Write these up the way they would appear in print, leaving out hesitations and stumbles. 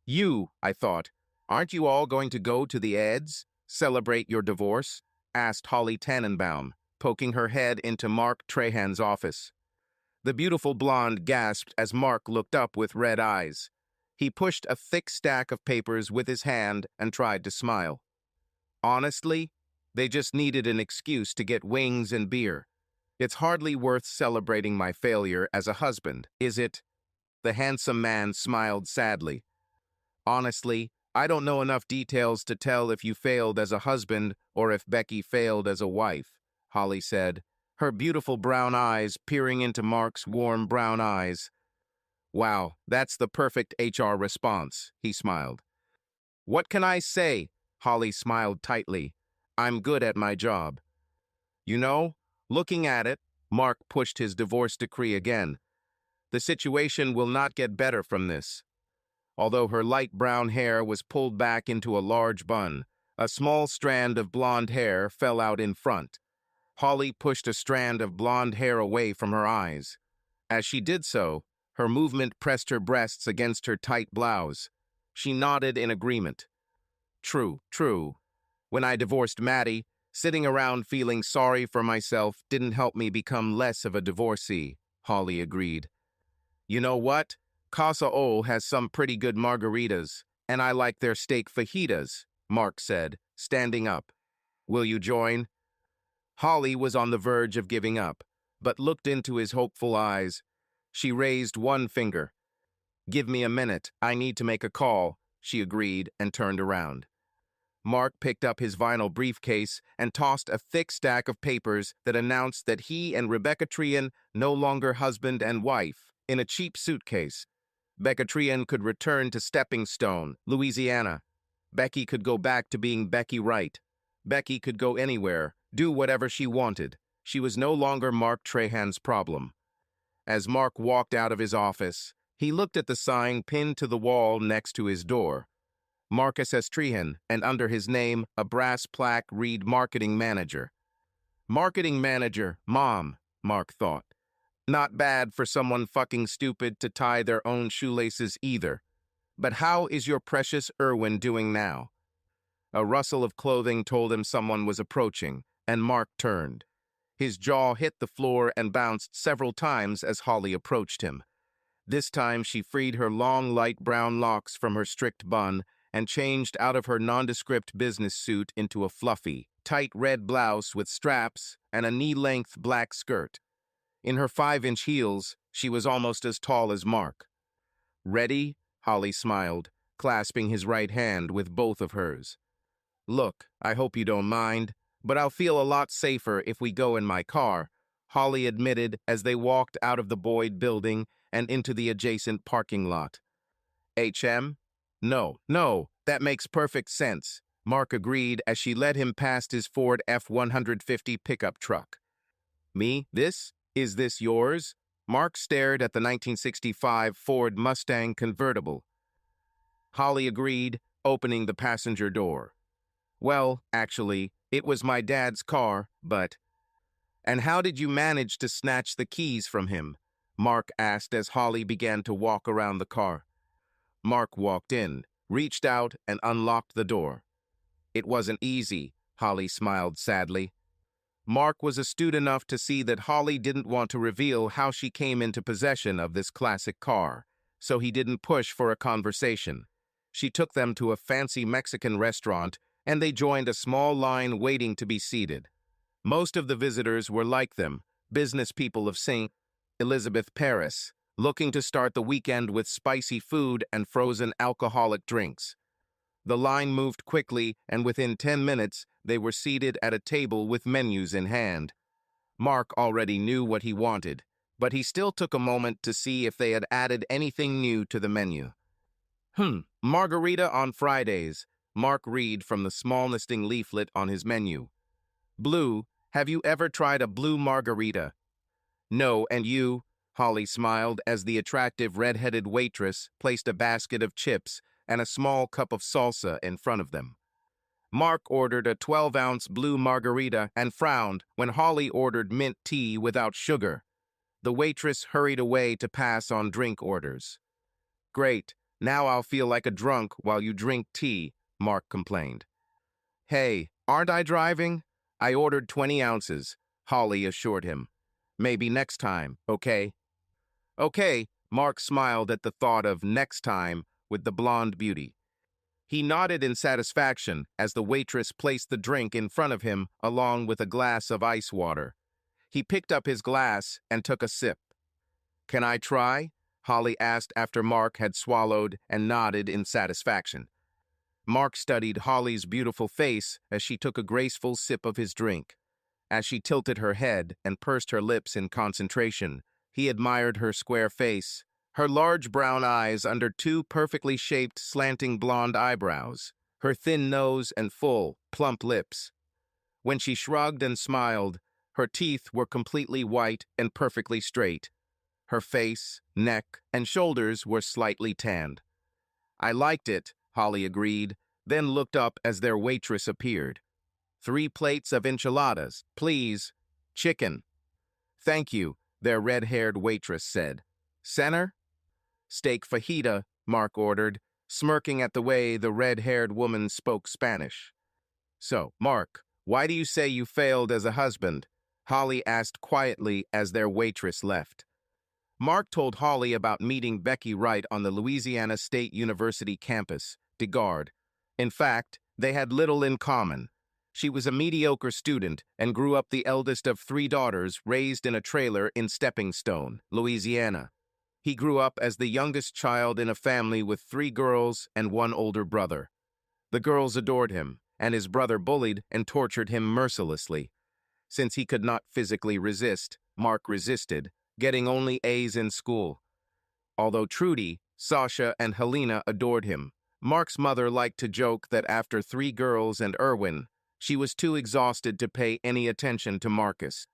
You, I thought, aren't you all going to go to the Eds? Celebrate your divorce? Asked Holly Tannenbaum, poking her head into Mark Trahan's office. The beautiful blonde gasped as Mark looked up with red eyes. He pushed a thick stack of papers with his hand and tried to smile. Honestly, they just needed an excuse to get wings and beer. It's hardly worth celebrating my failure as a husband, is it? The handsome man smiled sadly. Honestly, I don't know enough details to tell if you failed as a husband or if Becky failed as a wife, Holly said, her beautiful brown eyes peering into Mark's warm brown eyes. Wow, that's the perfect HR response, he smiled. What can I say? Holly smiled tightly. I'm good at my job. You know, looking at it, Mark pushed his divorce decree again. The situation will not get better from this. Although her light brown hair was pulled back into a large bun, a small strand of blonde hair fell out in front. Holly pushed a strand of blonde hair away from her eyes. As she did so, her movement pressed her breasts against her tight blouse. She nodded in agreement. True, true. When I divorced Maddie, sitting around feeling sorry for myself didn't help me become less of a divorcee, Holly agreed. You know what? Casa O has some pretty good margaritas, and I like their steak fajitas, Mark said, standing up. Will you join? Holly was on the verge of giving up, but looked into his hopeful eyes. She raised one finger. Give me a minute, I need to make a call, she agreed and turned around. Mark picked up his vinyl briefcase and tossed a thick stack of papers that announced that he and Rebecca Trian no longer husband and wife, in a cheap suitcase. Becca Trian could return to Stepping Stone, Louisiana. Becky could go back to being Becky Wright. Becky could go anywhere, do whatever she wanted. She was no longer Mark Trahan's problem. As Mark walked out of his office, he looked at the sign pinned to the wall next to his door. Marcus S. Trahan, and under his name, a brass plaque read Marketing Manager. Marketing Manager, Mom, Mark thought. Not bad for someone fucking stupid to tie their own shoelaces either. But how is your precious Irwin doing now? A rustle of clothing told him someone was approaching, and Mark turned. His jaw hit the floor and bounced several times as Holly approached him. This time she freed her long light brown locks from her strict bun and changed out of her nondescript business suit into a fluffy, tight red blouse with straps and a knee-length black skirt. In her 5-inch heels, she was almost as tall as Mark. Ready? Holly smiled, clasping his right hand with both of hers. Look, I hope you don't mind, but I'll feel a lot safer if we go in my car, Holly admitted as they walked out of the Boyd building and into the adjacent parking lot. HM? No, that makes perfect sense, Mark agreed as she led him past his Ford F-150 pickup truck. Me? Is this yours? Mark stared at the 1965 Ford Mustang convertible. Holly agreed, opening the passenger door. Well, actually, it was my dad's car, but... And how did you manage to snatch the keys from him? Mark asked as Holly began to walk around the car. Mark walked in, reached out, and unlocked the door. It wasn't easy, Holly smiled sadly. Mark was astute enough to see that Holly didn't want to reveal how she came into possession of this classic car, so he didn't push for a conversation. She took them to a fancy Mexican restaurant, and they joined a small line waiting to be seated. Most of the visitors were like them, business people of St. Elizabeth, Paris, looking to start the weekend with spicy food and frozen alcoholic drinks. The line moved quickly, and within 10 minutes, they were seated at a table with menus in hand. Mark already knew what he wanted, but he still took a moment to see if they had added anything new to the menu. Margarita on Fridays, Mark read from the small listing leaflet on his menu. Blue, have you ever tried a blue margarita? No, and you? Holly smiled as the attractive red-headed waitress placed a basket of chips and a small cup of salsa in front of them. Mark ordered a 12-ounce blue margarita and frowned when Holly ordered mint tea without sugar. The waitress hurried away to pass on drink orders. Great, Now I'll feel like a drunk while you drink tea, Mark complained. Hey, aren't I driving? I ordered 20 ounces, Holly assured him. Maybe next time, okay? Okay, Mark smiled at the thought of next time with the blonde beauty. He nodded in satisfaction as the waitress placed the drink in front of him along with a glass of ice water. He picked up his glass and took a sip. Can I try? Holly asked after Mark had swallowed and nodded in satisfaction. Mark studied Holly's beautiful face as she took a graceful sip of his drink. As she tilted her head and pursed her lips in concentration, he admired her square face, her large brown eyes under two perfectly shaped slanting blonde eyebrows, her thin nose and full, plump lips. When she shrugged and smiled, her teeth were completely white and perfectly straight. Her face, neck, and shoulders were slightly tanned. I liked it, Holly agreed, then looked up as their waitress appeared. 3 plates of enchiladas, please. Chicken. Thank you, their red-haired waitress said. Center? Steak fajita, Mark ordered, smirking at the way the red-haired woman spoke Spanish. So, Mark, why do you say you failed as a husband? Holly asked quietly as their waitress left. Mark told Holly about meeting Becky Wright on the Louisiana State University campus, DeGard. In fact, they had little in common. She was a mediocre student and grew up the eldest of 3 daughters raised in a trailer in Stepping Stone, Louisiana. He grew up as the youngest child in a family with 3 girls and 1 older brother. The girls adored him, and his brother bullied and tortured him mercilessly. Since he could not physically resist, Mark resisted, getting only A's in school. Although Trudy, Sasha, and Helena adored him, Mark's mother liked to joke that after 3 girls and Erwin, she was too exhausted to pay any attention to Marcus.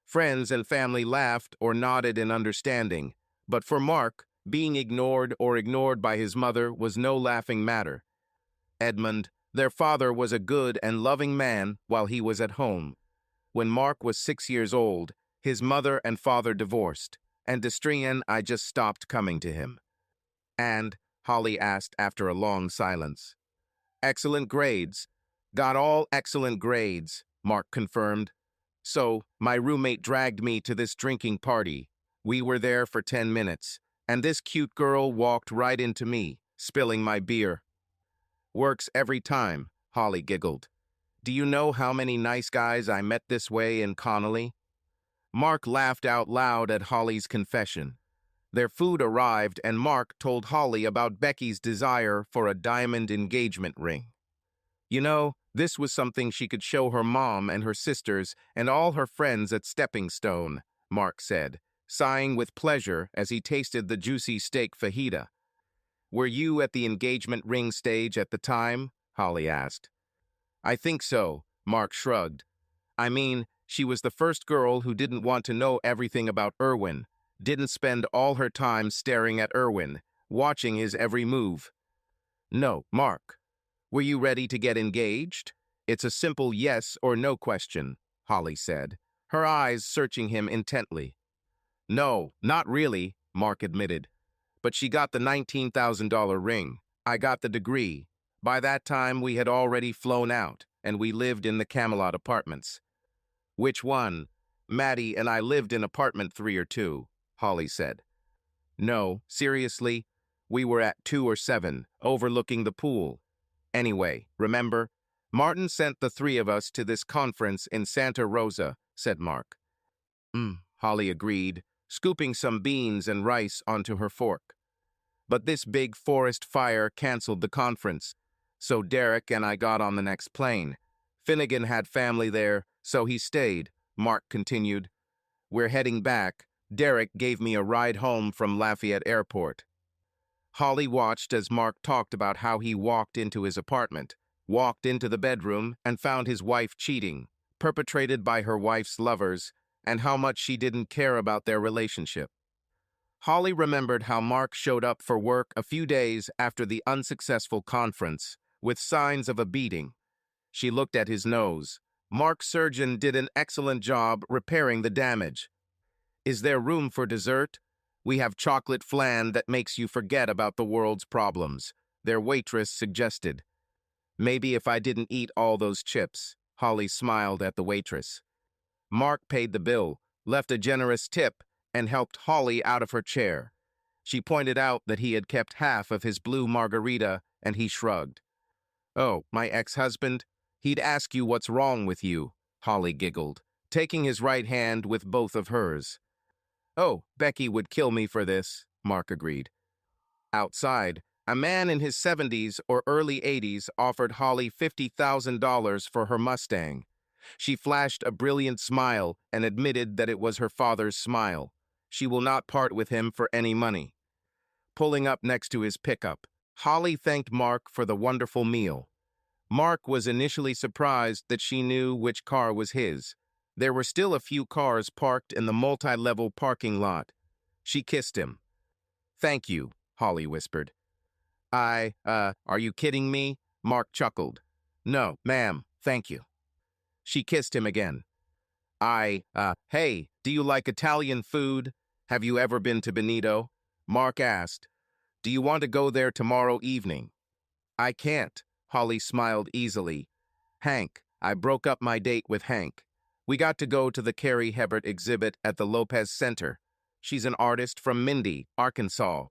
Friends and family laughed or nodded in understanding, but for Mark, being ignored or ignored by his mother was no laughing matter. Edmund, their father, was a good and loving man while he was at home. When Mark was 6 years old, his mother and father divorced, and Destrian I just stopped coming to him. And, Holly asked after a long silence. Excellent grades. Got all excellent grades, Mark confirmed. So, my roommate dragged me to this drinking party. We were there for 10 minutes, and this cute girl walked right into me, spilling my beer. Works every time, Holly giggled. Do you know how many nice guys I met this way in Connolly? Mark laughed out loud at Holly's confession. Their food arrived, and Mark told Holly about Becky's desire for a diamond engagement ring. You know, this was something she could show her mom and her sisters and all her friends at Stepping Stone, Mark said, sighing with pleasure as he tasted the juicy steak fajita. Were you at the engagement ring stage at the time? Holly asked. I think so, Mark shrugged. I mean, she was the first girl who didn't want to know everything about Erwin, didn't spend all her time staring at Erwin, watching his every move. No, Mark. Were you ready to get engaged? It's a simple yes or no question, Holly said, her eyes searching him intently. No, not really, Mark admitted. But she got the $19,000 ring. I got the degree. By that time, we had already flown out, and we lived in the Camelot apartments. Which one? Maddie and I lived in apartment 3 or 2, Holly said. No, seriously, we were at 2 or 7, overlooking the pool. Anyway, remember? Martin sent the 3 of us to this conference in Santa Rosa, said Mark. Holly agreed, scooping some beans and rice onto her fork. But this big forest fire canceled the conference, so Derek and I got on the next plane. Finnegan had family there, so he stayed, Mark continued. We're heading back. Derek gave me a ride home from Lafayette Airport. Holly watched as Mark talked about how he walked into his apartment, walked into the bedroom, and found his wife cheating, perpetrated by her wife's lovers, and how much she didn't care about their relationship. Holly remembered how Mark showed up for work a few days after the unsuccessful conference, with signs of a beating. She looked at his nose. Mark's surgeon did an excellent job repairing the damage. Is there room for dessert? We have chocolate flan that makes you forget about the world's problems, their waitress suggested. Maybe if I didn't eat all those chips, Holly smiled at the waitress. Mark paid the bill, left a generous tip, and helped Holly out of her chair. She pointed out that he had kept half of his blue margarita, and he shrugged. Oh, my ex-husband? He'd ask you what's wrong with you, Holly giggled, taking his right hand with both of hers. Oh, Becky would kill me for this, Mark agreed. Outside, a man in his 70s or early 80s offered Holly $50,000 for her Mustang. She flashed a brilliant smile and admitted that it was her father's smile. She will not part with him for any money. Pulling up next to his pickup, Holly thanked Mark for the wonderful meal. Mark was initially surprised that she knew which car was his. There were still a few cars parked in the multi-level parking lot. She kissed him. Thank you, Holly whispered. Are you kidding me? Mark chuckled. No, ma'am, thank you. She kissed him again. Hey, do you like Italian food? Have you ever been to Benito? Mark asked. Do you want to go there tomorrow evening? I can't, Holly smiled easily. Hank, I broke up my date with Hank. We got to go to the Carrie Hebert exhibit at the Lopez Center. She's an artist from Mindy, Arkansas.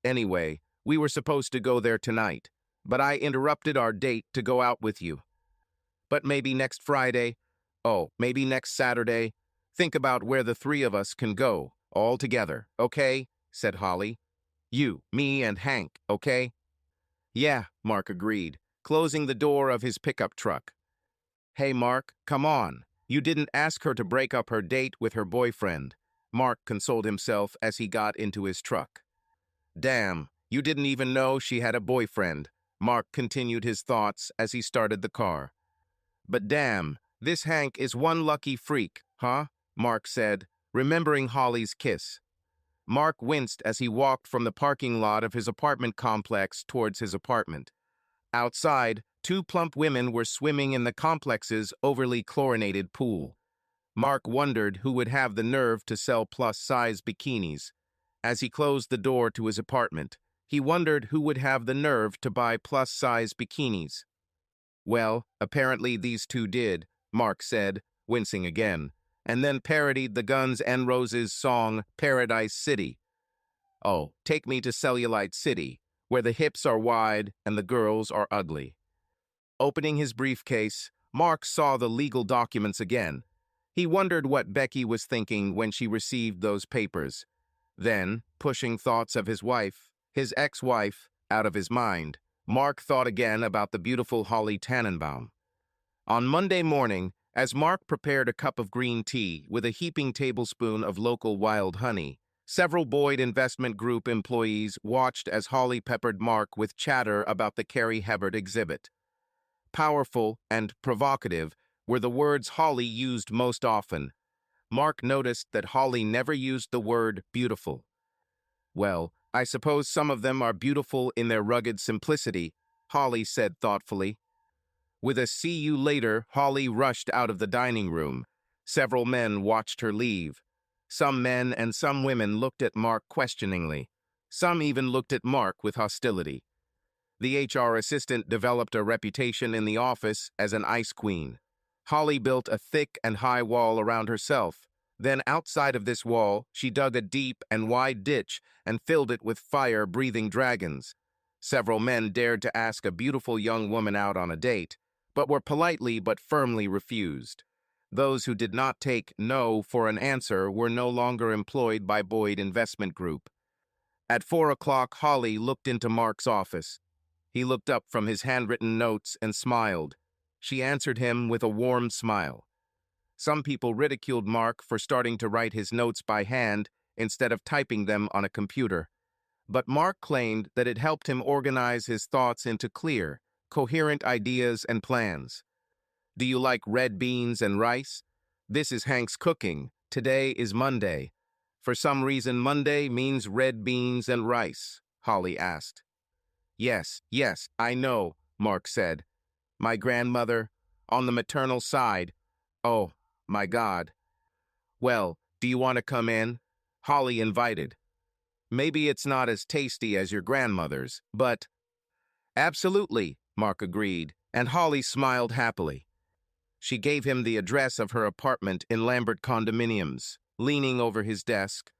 Anyway, we were supposed to go there tonight, but I interrupted our date to go out with you. But maybe next Friday, maybe next Saturday. Think about where the three of us can go, all together, okay? Said Holly. You, me, and Hank, okay? Yeah, Mark agreed, closing the door of his pickup truck. Hey, Mark, come on. You didn't ask her to break up her date with her boyfriend. Mark consoled himself as he got into his truck. Damn, you didn't even know she had a boyfriend. Mark continued his thoughts as he started the car. But damn, this Hank is one lucky freak, huh? Mark said, remembering Holly's kiss. Mark winced as he walked from the parking lot of his apartment complex towards his apartment. Outside, two plump women were swimming in the complex's overly chlorinated pool. Mark wondered who would have the nerve to sell plus-size bikinis. As he closed the door to his apartment, he wondered who would have the nerve to buy plus-size bikinis. Well, apparently these two did, Mark said, wincing again, and then parodied the Guns N' Roses song Paradise City. Oh, take me to Cellulite City, where the hips are wide and the girls are ugly. Opening his briefcase, Mark saw the legal documents again. He wondered what Becky was thinking when she received those papers. Then, pushing thoughts of his wife, his ex-wife, out of his mind, Mark thought again about the beautiful Holly Tannenbaum. On Monday morning, as Mark prepared a cup of green tea with a heaping tablespoon of local wild honey, several Boyd Investment Group employees watched as Holly peppered Mark with chatter about the Carrie Hebert exhibit. Powerful and provocative were the words Holly used most often. Mark noticed that Holly never used the word beautiful. Well, I suppose some of them are beautiful in their rugged simplicity, Holly said thoughtfully. With a see you later, Holly rushed out of the dining room. Several men watched her leave. Some men and some women looked at Mark questioningly. Some even looked at Mark with hostility. The HR assistant developed a reputation in the office as an ice queen. Holly built a thick and high wall around herself. Then outside of this wall, she dug a deep and wide ditch and filled it with fire-breathing dragons. Several men dared to ask a beautiful young woman out on a date, but were politely but firmly refused. Those who did not take no for an answer were no longer employed by Boyd Investment Group. At 4 o'clock, Holly looked into Mark's office. He looked up from his handwritten notes and smiled. She answered him with a warm smile. Some people ridiculed Mark for starting to write his notes by hand instead of typing them on a computer. But Mark claimed that it helped him organize his thoughts into clear, coherent ideas and plans. Do you like red beans and rice? This is Hank's cooking. Today is Monday. For some reason, Monday means red beans and rice, Holly asked. Yes, I know, Mark said. My grandmother, on the maternal side. Oh, my God. Well, do you want to come in? Holly invited. Maybe it's not as tasty as your grandmother's, but... Absolutely, Mark agreed, and Holly smiled happily. She gave him the address of her apartment in Lambert Condominiums. Leaning over his desk,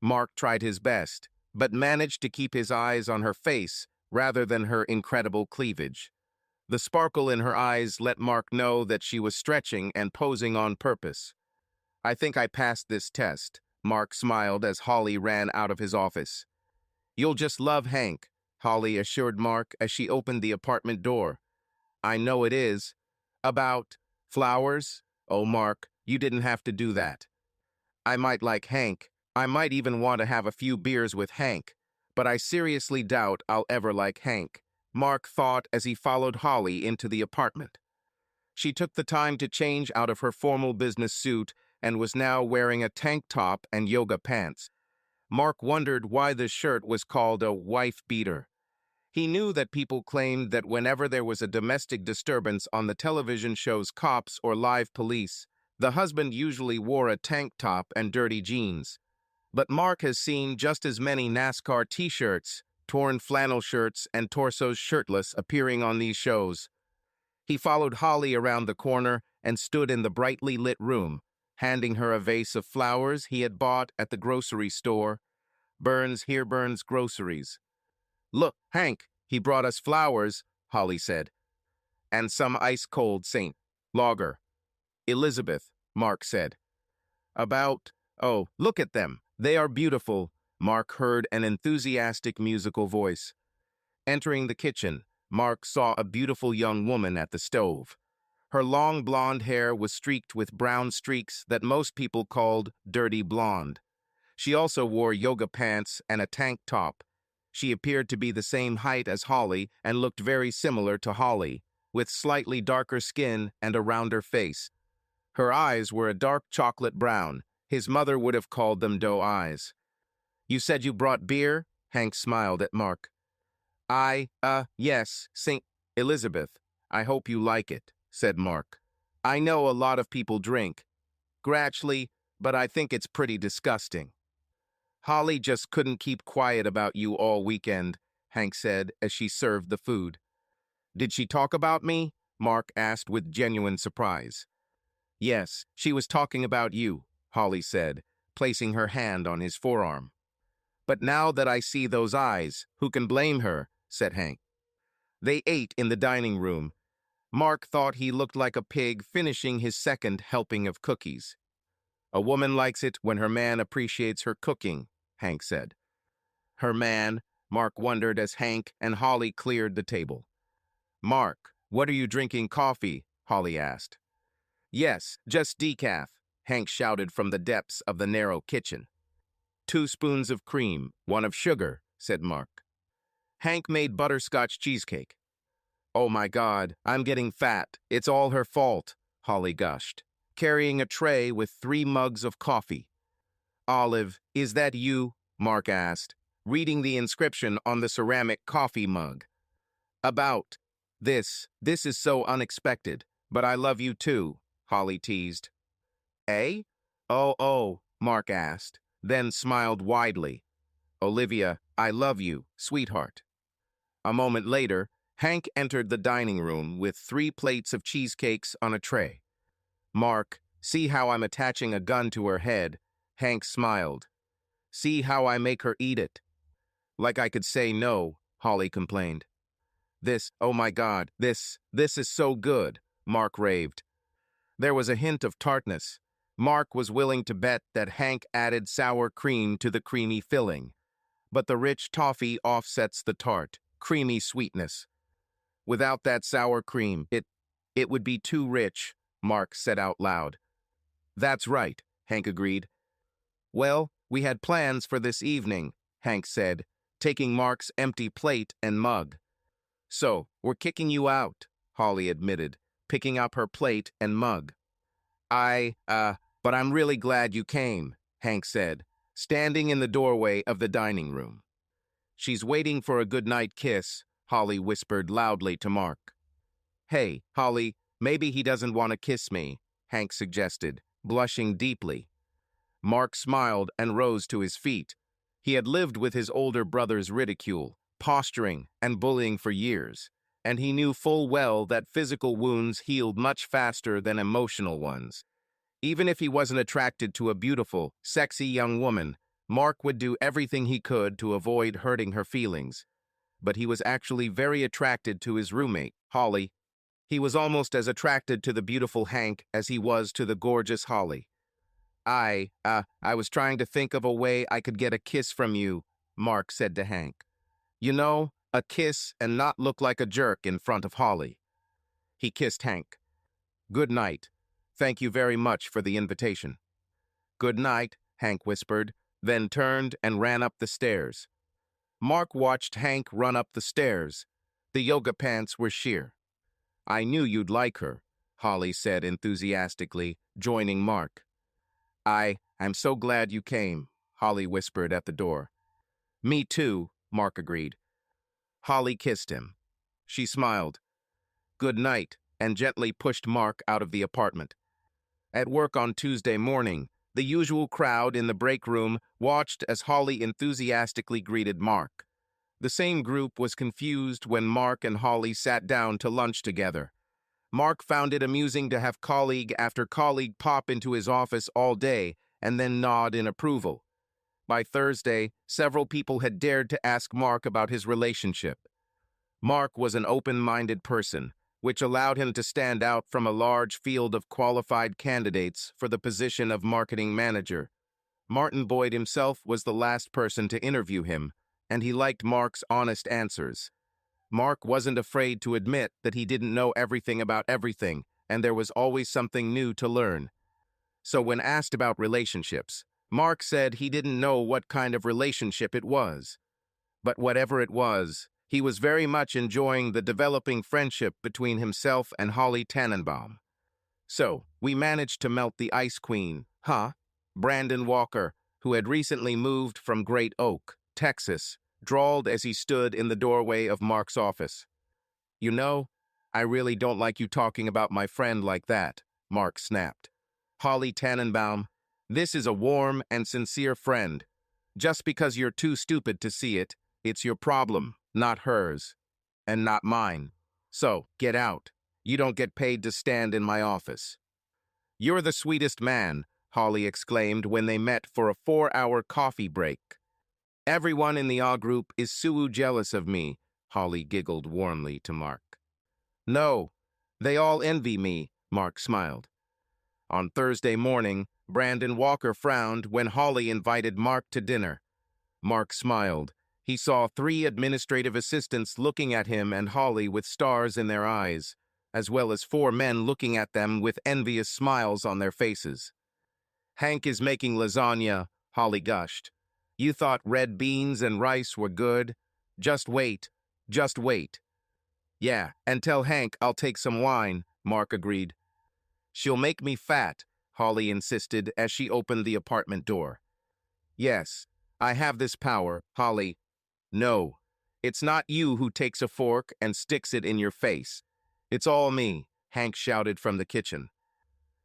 Mark tried his best, but managed to keep his eyes on her face rather than her incredible cleavage. The sparkle in her eyes let Mark know that she was stretching and posing on purpose. I think I passed this test, Mark smiled as Holly ran out of his office. You'll just love Hank, Holly assured Mark as she opened the apartment door. I know it is. About flowers? Oh, Mark, you didn't have to do that. I might like Hank. I might even want to have a few beers with Hank, but I seriously doubt I'll ever like Hank, Mark thought as he followed Holly into the apartment. She took the time to change out of her formal business suit and was now wearing a tank top and yoga pants. Mark wondered why the shirt was called a wife beater. He knew that people claimed that whenever there was a domestic disturbance on the television shows Cops or Live Police, the husband usually wore a tank top and dirty jeans. But Mark has seen just as many NASCAR t-shirts, torn flannel shirts, and torsos shirtless appearing on these shows. He followed Holly around the corner and stood in the brightly lit room, handing her a vase of flowers he had bought at the grocery store. Burns here Burns Groceries. Look, Hank, he brought us flowers, Holly said. And some ice-cold St. Lager. Elizabeth, Mark said. Oh, look at them. They are beautiful, Mark heard an enthusiastic musical voice. Entering the kitchen, Mark saw a beautiful young woman at the stove. Her long blonde hair was streaked with brown streaks that most people called dirty blonde. She also wore yoga pants and a tank top. She appeared to be the same height as Holly and looked very similar to Holly, with slightly darker skin and a rounder face. Her eyes were a dark chocolate brown. His mother would have called them doe eyes. You said you brought beer? Hank smiled at Mark. Yes, St. Elizabeth. I hope you like it, said Mark. I know a lot of people drink. Gratchly, but I think it's pretty disgusting. Holly just couldn't keep quiet about you all weekend, Hank said as she served the food. Did she talk about me? Mark asked with genuine surprise. Yes, she was talking about you, Holly said, placing her hand on his forearm. But now that I see those eyes, who can blame her, said Hank. They ate in the dining room. Mark thought he looked like a pig finishing his second helping of cookies. A woman likes it when her man appreciates her cooking, Hank said. Her man, Mark wondered as Hank and Holly cleared the table. Mark, what are you drinking coffee? Holly asked. Yes, just decaf, Hank shouted from the depths of the narrow kitchen. 2 spoons of cream, 1 of sugar, said Mark. Hank made butterscotch cheesecake. Oh my God, I'm getting fat. It's all her fault, Holly gushed, carrying a tray with 3 mugs of coffee. Olive, is that you? Mark asked, reading the inscription on the ceramic coffee mug. About. This is so unexpected, but I love you too, Holly teased. Eh? Oh, Mark asked, then smiled widely. Olivia, I love you, sweetheart. A moment later, Hank entered the dining room with 3 plates of cheesecakes on a tray. Mark, see how I'm attaching a gun to her head, Hank smiled. See how I make her eat it. Like I could say no, Holly complained. Oh my God, this is so good, Mark raved. There was a hint of tartness. Mark was willing to bet that Hank added sour cream to the creamy filling. But the rich toffee offsets the tart, creamy sweetness. Without that sour cream, it would be too rich, Mark said out loud. That's right, Hank agreed. Well, we had plans for this evening, Hank said, taking Mark's empty plate and mug. So, we're kicking you out, Holly admitted, picking up her plate and mug. But I'm really glad you came, Hank said, standing in the doorway of the dining room. She's waiting for a goodnight kiss, Holly whispered loudly to Mark. Hey, Holly, maybe he doesn't want to kiss me, Hank suggested, blushing deeply. Mark smiled and rose to his feet. He had lived with his older brother's ridicule, posturing, and bullying for years, and he knew full well that physical wounds healed much faster than emotional ones. Even if he wasn't attracted to a beautiful, sexy young woman, Mark would do everything he could to avoid hurting her feelings. But he was actually very attracted to his roommate, Holly. He was almost as attracted to the beautiful Hank as he was to the gorgeous Holly. I was trying to think of a way I could get a kiss from you, Mark said to Hank. You know, a kiss and not look like a jerk in front of Holly. He kissed Hank. Good night. Thank you very much for the invitation. Good night, Hank whispered, then turned and ran up the stairs. Mark watched Hank run up the stairs. The yoga pants were sheer. I knew you'd like her, Holly said enthusiastically, joining Mark. I'm so glad you came, Holly whispered at the door. Me too, Mark agreed. Holly kissed him. She smiled. Good night, and gently pushed Mark out of the apartment. At work on Tuesday morning, the usual crowd in the break room watched as Holly enthusiastically greeted Mark. The same group was confused when Mark and Holly sat down to lunch together. Mark found it amusing to have colleague after colleague pop into his office all day and then nod in approval. By Thursday, several people had dared to ask Mark about his relationship. Mark was an open-minded person, which allowed him to stand out from a large field of qualified candidates for the position of marketing manager. Martin Boyd himself was the last person to interview him, and he liked Mark's honest answers. Mark wasn't afraid to admit that he didn't know everything about everything, and there was always something new to learn. So when asked about relationships, Mark said he didn't know what kind of relationship it was. But whatever it was, he was very much enjoying the developing friendship between himself and Holly Tannenbaum. So, we managed to melt the Ice Queen, huh? Brandon Walker, who had recently moved from Great Oak, Texas, drawled as he stood in the doorway of Mark's office. You know, I really don't like you talking about my friend like that, Mark snapped. Holly Tannenbaum, this is a warm and sincere friend. Just because you're too stupid to see it, it's your problem, not hers, and not mine. So, get out. You don't get paid to stand in my office. You're the sweetest man, Holly exclaimed when they met for a 4-hour coffee break. Everyone in the A group is so jealous of me, Holly giggled warmly to Mark. No, they all envy me, Mark smiled. On Thursday morning, Brandon Walker frowned when Holly invited Mark to dinner. Mark smiled. He saw 3 administrative assistants looking at him and Holly with stars in their eyes, as well as 4 men looking at them with envious smiles on their faces. Hank is making lasagna, Holly gushed. You thought red beans and rice were good? Just wait. Just wait. Yeah, and tell Hank I'll take some wine, Mark agreed. She'll make me fat, Holly insisted as she opened the apartment door. Yes, I have this power, Holly. No, it's not you who takes a fork and sticks it in your face. It's all me, Hank shouted from the kitchen.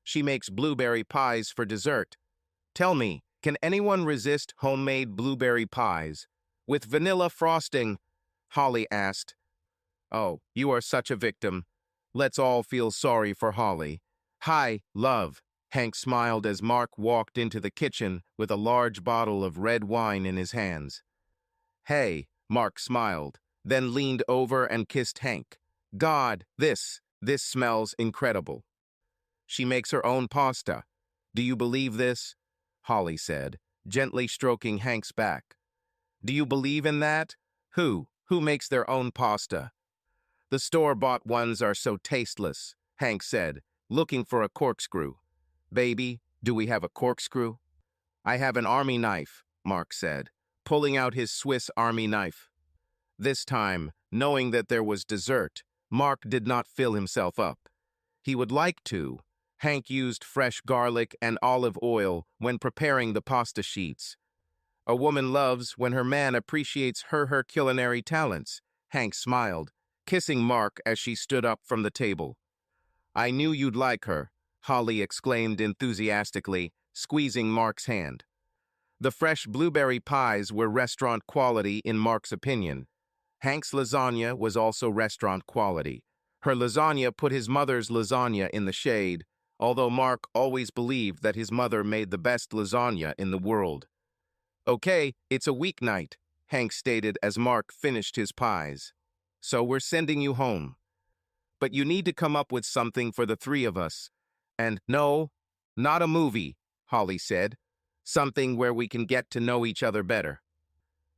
She makes blueberry pies for dessert. Tell me, can anyone resist homemade blueberry pies? With vanilla frosting, Holly asked. Oh, you are such a victim. Let's all feel sorry for Holly. Hi, love. Hank smiled as Mark walked into the kitchen with a large bottle of red wine in his hands. Hey, Mark smiled, then leaned over and kissed Hank. God, this smells incredible. She makes her own pasta. Do you believe this? Holly said, gently stroking Hank's back. Do you believe in that? Who makes their own pasta? The store-bought ones are so tasteless, Hank said, looking for a corkscrew. Baby, do we have a corkscrew? I have an army knife, Mark said, pulling out his Swiss army knife. This time, knowing that there was dessert, Mark did not fill himself up. He would like to. Hank used fresh garlic and olive oil when preparing the pasta sheets. A woman loves when her man appreciates her culinary talents, Hank smiled, kissing Mark as she stood up from the table. I knew you'd like her, Holly exclaimed enthusiastically, squeezing Mark's hand. The fresh blueberry pies were restaurant quality in Mark's opinion. Hank's lasagna was also restaurant quality. Her lasagna put his mother's lasagna in the shade, although Mark always believed that his mother made the best lasagna in the world. "Okay, it's a weeknight," Hank stated as Mark finished his pies. "So we're sending you home. But you need to come up with something for the three of us. And no, not a movie," Holly said. "Something where we can get to know each other better."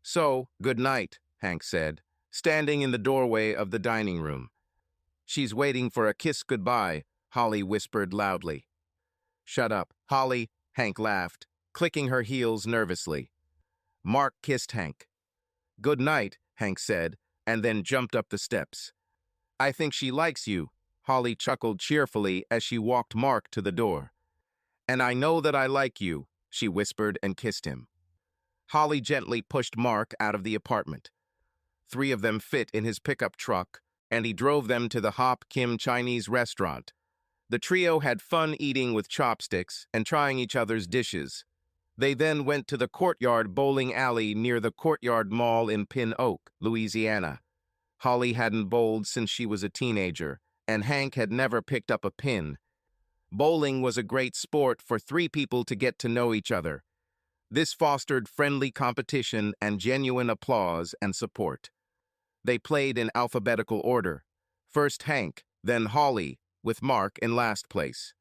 "So, good night," Hank said, standing in the doorway of the dining room. "She's waiting for a kiss goodbye," Holly whispered loudly. "Shut up, Holly," Hank laughed, clicking her heels nervously. Mark kissed Hank. "Good night," Hank said, and then jumped up the steps. "I think she likes you," Holly chuckled cheerfully as she walked Mark to the door. "And I know that I like you," she whispered and kissed him. Holly gently pushed Mark out of the apartment. Three of them fit in his pickup truck, and he drove them to the Hop Kim Chinese restaurant. The trio had fun eating with chopsticks and trying each other's dishes. They then went to the Courtyard bowling alley near the Courtyard Mall in Pin Oak, Louisiana. Holly hadn't bowled since she was a teenager, and Hank had never picked up a pin. Bowling was a great sport for three people to get to know each other. This fostered friendly competition and genuine applause and support. They played in alphabetical order. First Hank, then Holly, with Mark in last place.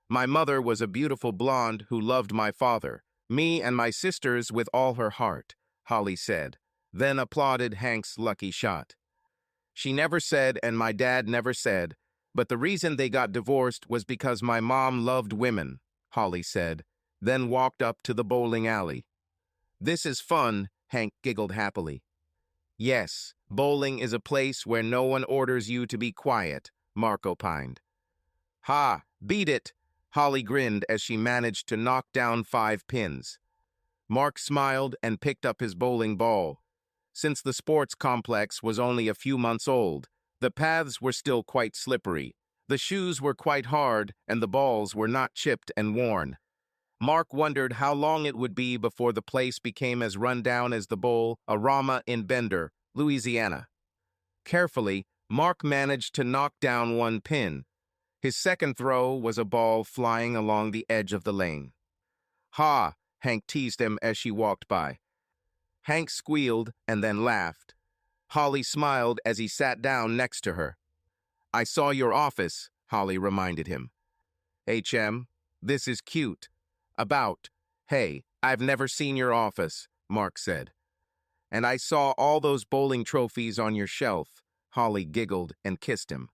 "My mother was a beautiful blonde who loved my father, me and my sisters with all her heart," Holly said, then applauded Hank's lucky shot. "She never said, and my dad never said, but the reason they got divorced was because my mom loved women," Holly said, then walked up to the bowling alley. "This is fun," Hank giggled happily. "Yes, bowling is a place where no one orders you to be quiet," Mark opined. "Ha, beat it," Holly grinned as she managed to knock down 5 pins. Mark smiled and picked up his bowling ball. Since the sports complex was only a few months old, the paths were still quite slippery. The shoes were quite hard, and the balls were not chipped and worn. Mark wondered how long it would be before the place became as run down as the bowl Arama in Bender, Louisiana. Carefully, Mark managed to knock down 1 pin. His second throw was a ball flying along the edge of the lane. "Ha!" Hank teased him as she walked by. Hank squealed and then laughed. Holly smiled as he sat down next to her. "I saw your office," Holly reminded him. "HM, this is cute." "About. Hey, I've never seen your office," Mark said. "And I saw all those bowling trophies on your shelf." Holly giggled and kissed him.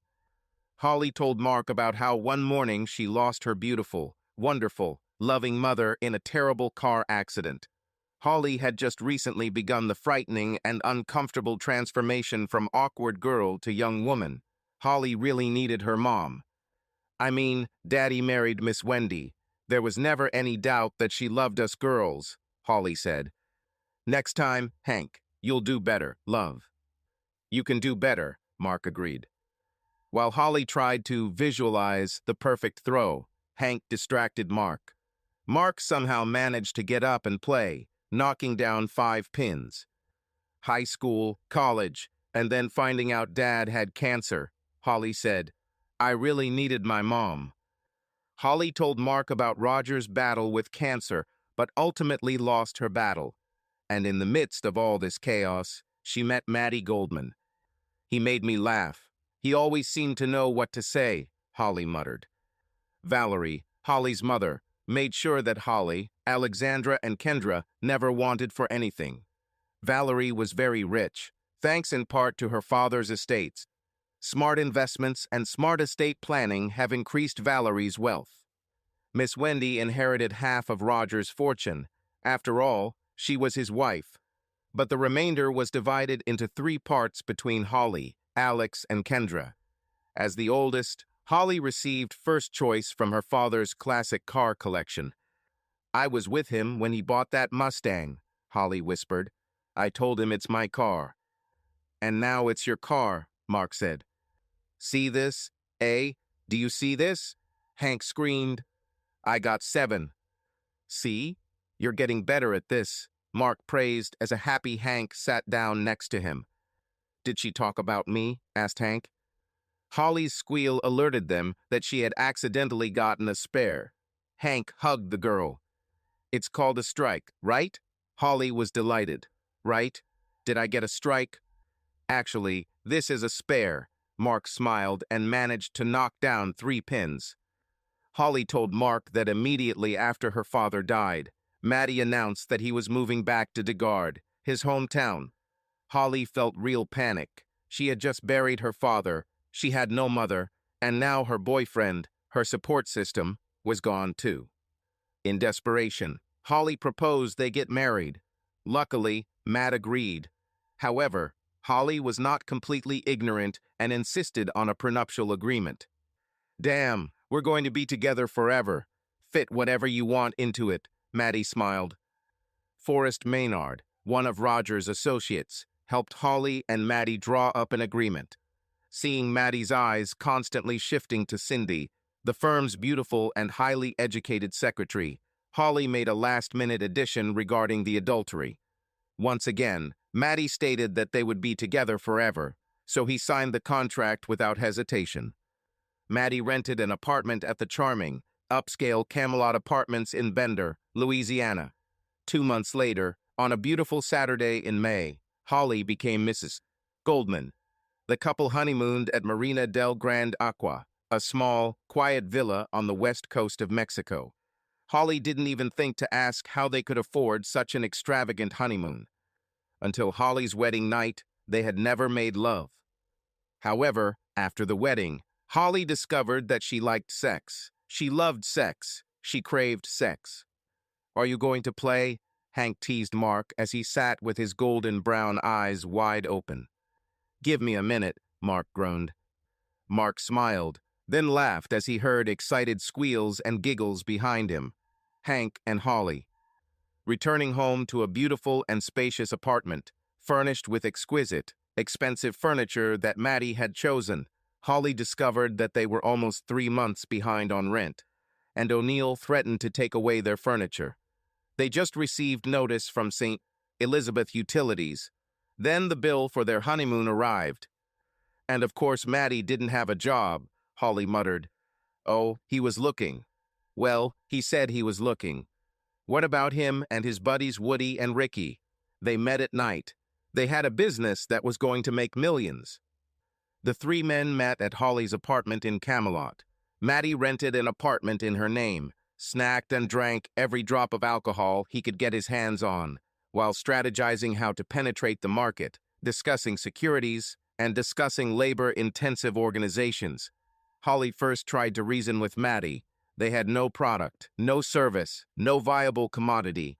Holly told Mark about how one morning she lost her beautiful, wonderful, loving mother in a terrible car accident. Holly had just recently begun the frightening and uncomfortable transformation from awkward girl to young woman. Holly really needed her mom. "I mean, Daddy married Miss Wendy. There was never any doubt that she loved us girls," Holly said. "Next time, Hank, you'll do better, love." "You can do better," Mark agreed. While Holly tried to visualize the perfect throw, Hank distracted Mark. Mark somehow managed to get up and play, knocking down 5 pins. High school, college, and then finding out Dad had cancer, Holly said, "I really needed my mom." Holly told Mark about Roger's battle with cancer, but ultimately lost her battle. And in the midst of all this chaos, she met Matty Goldman. "He made me laugh. He always seemed to know what to say," Holly muttered. Valerie, Holly's mother, made sure that Holly, Alexandra, and Kendra never wanted for anything. Valerie was very rich, thanks in part to her father's estates. Smart investments and smart estate planning have increased Valerie's wealth. Miss Wendy inherited half of Roger's fortune. After all, she was his wife. But the remainder was divided into 3 parts between Holly, Alex, and Kendra. As the oldest, Holly received first choice from her father's classic car collection. "I was with him when he bought that Mustang," Holly whispered. "I told him it's my car." "And now it's your car," Mark said. "See this, eh? Do you see this?" Hank screamed. "I got 7. "See? You're getting better at this, Mark praised as a happy Hank sat down next to him. Did she talk about me? Asked Hank. Holly's squeal alerted them that she had accidentally gotten a spare. Hank hugged the girl. It's called a strike, right? Holly was delighted. Right? Did I get a strike? Actually, this is a spare. Mark smiled and managed to knock down 3 pins. Holly told Mark that immediately after her father died, Maddie announced that he was moving back to DeGard, his hometown. Holly felt real panic. She had just buried her father, she had no mother, and now her boyfriend, her support system, was gone too. In desperation, Holly proposed they get married. Luckily, Matt agreed. However, Holly was not completely ignorant and insisted on a prenuptial agreement. Damn, we're going to be together forever. Fit whatever you want into it, Maddie smiled. Forrest Maynard, one of Roger's associates, helped Holly and Maddie draw up an agreement. Seeing Maddie's eyes constantly shifting to Cindy, the firm's beautiful and highly educated secretary, Holly made a last-minute addition regarding the adultery. Once again, Maddie stated that they would be together forever, so he signed the contract without hesitation. Maddie rented an apartment at the charming, upscale Camelot Apartments in Bender, Louisiana. 2 months later, on a beautiful Saturday in May, Holly became Mrs. Goldman. The couple honeymooned at Marina del Grande Aqua, a small, quiet villa on the west coast of Mexico. Holly didn't even think to ask how they could afford such an extravagant honeymoon. Until Holly's wedding night, they had never made love. However, after the wedding, Holly discovered that she liked sex. She loved sex. She craved sex. Are you going to play? Hank teased Mark as he sat with his golden brown eyes wide open. Give me a minute, Mark groaned. Mark smiled, then laughed as he heard excited squeals and giggles behind him. Hank and Holly. Returning home to a beautiful and spacious apartment, furnished with exquisite, expensive furniture that Maddie had chosen, Holly discovered that they were almost 3 months behind on rent, and O'Neill threatened to take away their furniture. They just received notice from St. Elizabeth Utilities. Then the bill for their honeymoon arrived. And of course Maddie didn't have a job, Holly muttered. Oh, he was looking. Well, he said he was looking. What about him and his buddies Woody and Ricky? They met at night. They had a business that was going to make millions. The 3 men met at Holly's apartment in Camelot. Maddie rented an apartment in her name, snacked and drank every drop of alcohol he could get his hands on, while strategizing how to penetrate the market, discussing securities, and discussing labor-intensive organizations. Holly first tried to reason with Maddie. They had no product, no service, no viable commodity.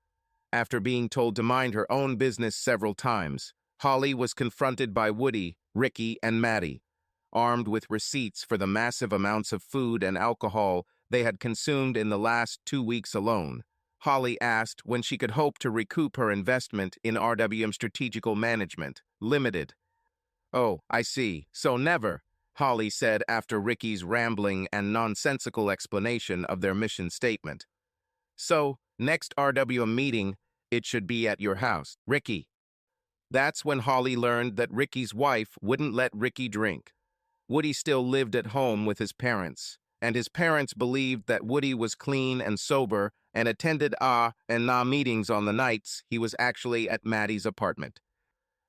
After being told to mind her own business several times, Holly was confronted by Woody, Ricky, and Maddie. Armed with receipts for the massive amounts of food and alcohol they had consumed in the last 2 weeks alone, Holly asked when she could hope to recoup her investment in RWM Strategical Management, Limited. Oh, I see. So never, Holly said after Ricky's rambling and nonsensical explanation of their mission statement. So, next RWM meeting, it should be at your house, Ricky. That's when Holly learned that Ricky's wife wouldn't let Ricky drink. Woody still lived at home with his parents, and his parents believed that Woody was clean and sober and attended and na meetings on the nights he was actually at Maddie's apartment.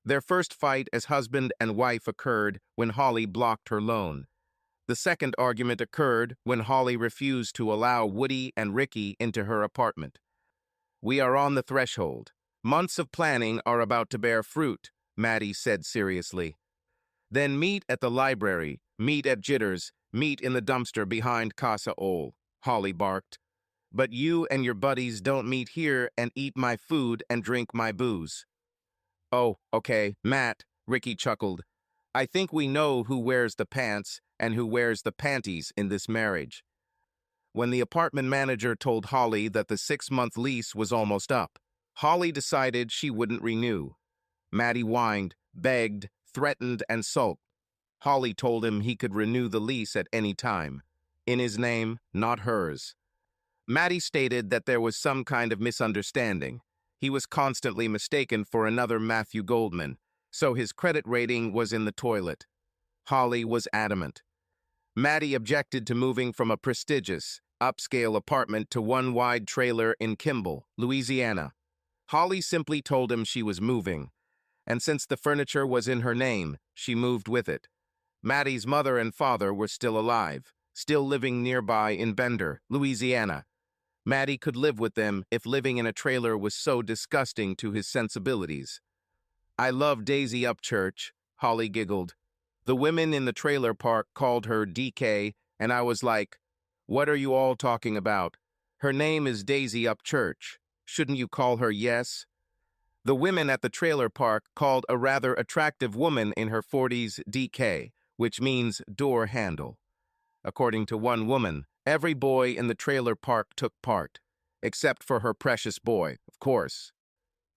Their first fight as husband and wife occurred when Holly blocked her loan. The second argument occurred when Holly refused to allow Woody and Ricky into her apartment. We are on the threshold. Months of planning are about to bear fruit, Maddie said seriously. Then meet at the library, meet at Jitters, meet in the dumpster behind Casa Ol, Holly barked. But you and your buddies don't meet here and eat my food and drink my booze. Oh, okay, Matt, Ricky chuckled. I think we know who wears the pants and who wears the panties in this marriage. When the apartment manager told Holly that the 6-month lease was almost up, Holly decided she wouldn't renew. Maddie whined, begged, threatened, and sulked. Holly told him he could renew the lease at any time. In his name, not hers. Maddie stated that there was some kind of misunderstanding. He was constantly mistaken for another Matthew Goldman, so his credit rating was in the toilet. Holly was adamant. Maddie objected to moving from a prestigious, upscale apartment to one wide trailer in Kimball, Louisiana. Holly simply told him she was moving, and since the furniture was in her name, she moved with it. Maddie's mother and father were still alive, still living nearby in Bender, Louisiana. Maddie could live with them if living in a trailer was so disgusting to his sensibilities. "I love Daisy Upchurch," Holly giggled. "The women in the trailer park called her DK, and I was like, what are you all talking about? Her name is Daisy Upchurch. Shouldn't you call her Yes?" The women at the trailer park called a rather attractive woman in her 40s DK, which means door handle. According to one woman, every boy in the trailer park took part, except for her precious boy, of course.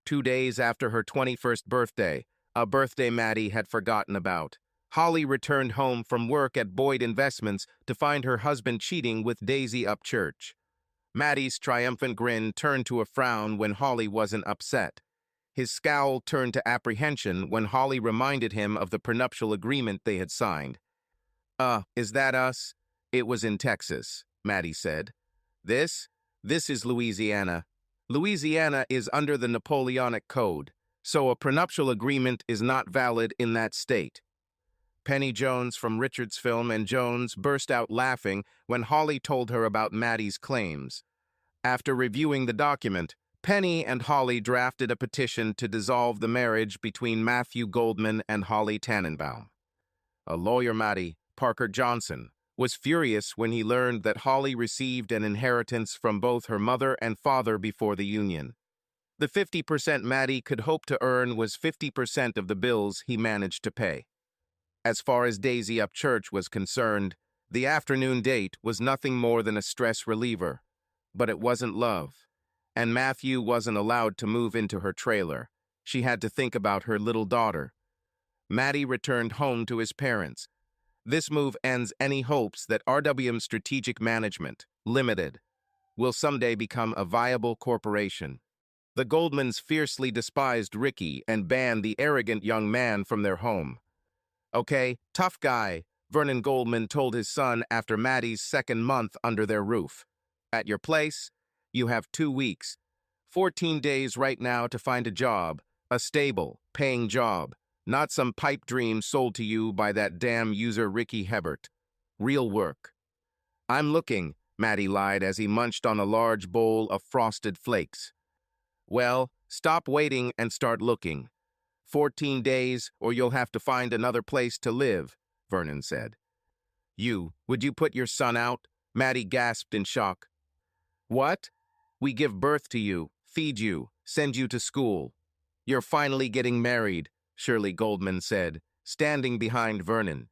2 days after her 21st birthday, a birthday Maddie had forgotten about, Holly returned home from work at Boyd Investments to find her husband cheating with Daisy Upchurch. Maddie's triumphant grin turned to a frown when Holly wasn't upset. His scowl turned to apprehension when Holly reminded him of the prenuptial agreement they had signed. Is that us?" "It was in Texas," Maddie said. This is Louisiana. Louisiana is under the Napoleonic Code, so a prenuptial agreement is not valid in that state." Penny Jones from Richard's Film and Jones burst out laughing when Holly told her about Maddie's claims. After reviewing the document, Penny and Holly drafted a petition to dissolve the marriage between Matthew Goldman and Holly Tannenbaum. A lawyer, Maddie, Parker Johnson, was furious when he learned that Holly received an inheritance from both her mother and father before the union. The 50% Maddie could hope to earn was 50% of the bills he managed to pay. As far as Daisy Upchurch was concerned, the afternoon date was nothing more than a stress reliever. But it wasn't love. And Matthew wasn't allowed to move into her trailer. She had to think about her little daughter. Maddie returned home to his parents. This move ends any hopes that RWM Strategic Management, Limited, will someday become a viable corporation. The Goldmans fiercely despised Ricky and banned the arrogant young man from their home. "Okay, tough guy," Vernon Goldman told his son after Maddie's second month under their roof. "At your place, you have 2 weeks. 14 days right now to find a job, a stable, paying job, not some pipe dream sold to you by that damn user Ricky Hebert. Real work." "I'm looking," Maddie lied as he munched on a large bowl of frosted flakes. "Well, stop waiting and start looking. 14 days or you'll have to find another place to live," Vernon said. Would you put your son out?" Maddie gasped in shock. "What? We give birth to you, feed you, send you to school. You're finally getting married," Shirley Goldman said, standing behind Vernon.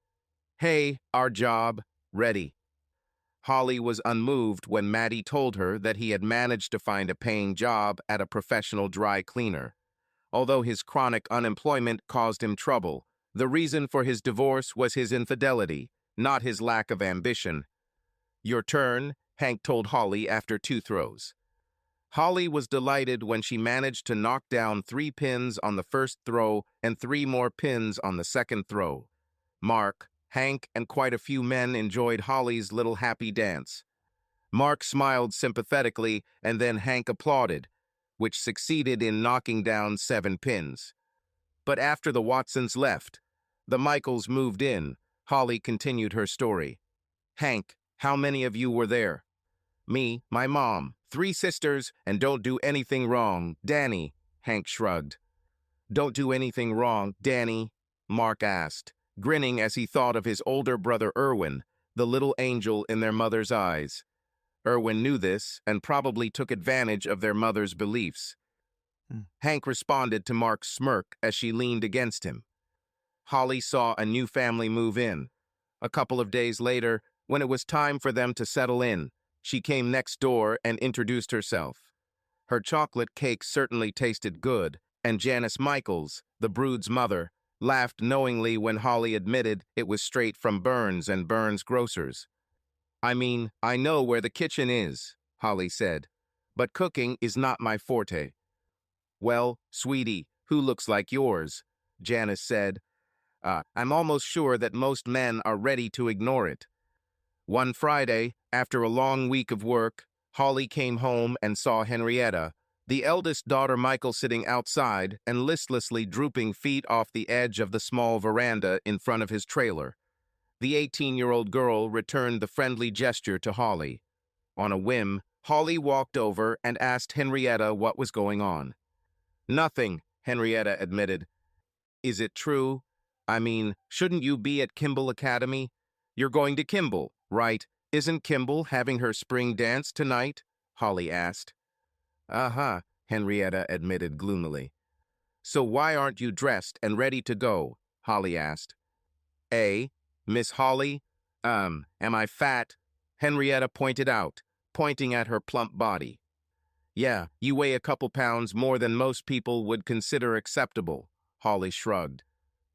"Hey, our job, ready." Holly was unmoved when Maddie told her that he had managed to find a paying job at a professional dry cleaner. Although his chronic unemployment caused him trouble, the reason for his divorce was his infidelity, not his lack of ambition. "Your turn," Hank told Holly after 2 throws. Holly was delighted when she managed to knock down 3 pins on the first throw and 3 more pins on the second throw. Mark, Hank, and quite a few men enjoyed Holly's little happy dance. Mark smiled sympathetically, and then Hank applauded, which succeeded in knocking down 7 pins. But after the Watsons left, the Michaels moved in, Holly continued her story. "Hank, how many of you were there?" "Me, my mom, 3 sisters, and don't do anything wrong, Danny," Hank shrugged. "Don't do anything wrong, Danny?" Mark asked, grinning as he thought of his older brother Erwin, the little angel in their mother's eyes. Erwin knew this and probably took advantage of their mother's beliefs. Hank responded to Mark's smirk as she leaned against him. Holly saw a new family move in. A couple of days later, when it was time for them to settle in, she came next door and introduced herself. Her chocolate cake certainly tasted good, and Janice Michaels, the brood's mother, laughed knowingly when Holly admitted it was straight from Burns and Burns Grocers. "I mean, I know where the kitchen is." Holly said. But cooking is not my forte. Well, sweetie, who looks like yours? Janice said. I'm almost sure that most men are ready to ignore it. One Friday, after a long week of work, Holly came home and saw Henrietta, the eldest daughter Michael, sitting outside and listlessly drooping feet off the edge of the small veranda in front of his trailer. The 18-year-old girl returned the friendly gesture to Holly. On a whim, Holly walked over and asked Henrietta what was going on. Nothing, Henrietta admitted. Is it true? I mean, shouldn't you be at Kimball Academy? You're going to Kimball, right? Isn't Kimball having her spring dance tonight? Holly asked. Uh-huh, Henrietta admitted gloomily. So why aren't you dressed and ready to go? Holly asked. Miss Holly? Am I fat? Henrietta pointed out, pointing at her plump body. Yeah, you weigh a couple pounds more than most people would consider acceptable, Holly shrugged.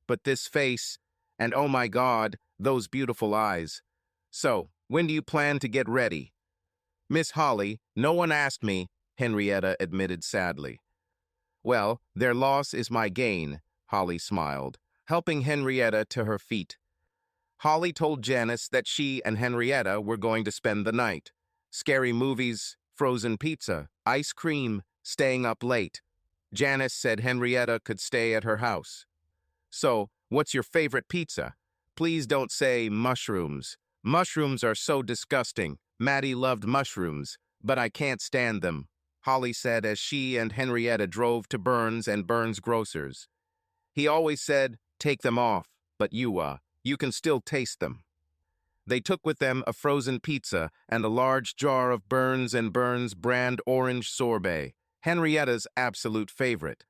But this face, and oh my God, those beautiful eyes. So, when do you plan to get ready? Miss Holly, no one asked me, Henrietta admitted sadly. Well, their loss is my gain, Holly smiled, helping Henrietta to her feet. Holly told Janice that she and Henrietta were going to spend the night. Scary movies, frozen pizza, ice cream, staying up late. Janice said Henrietta could stay at her house. So, what's your favorite pizza? Please don't say mushrooms. Mushrooms are so disgusting. Maddie loved mushrooms, but I can't stand them, Holly said as she and Henrietta drove to Burns and Burns Grocers. He always said, take them off, but you can still taste them. They took with them a frozen pizza and a large jar of Burns and Burns brand orange sorbet, Henrietta's absolute favorite.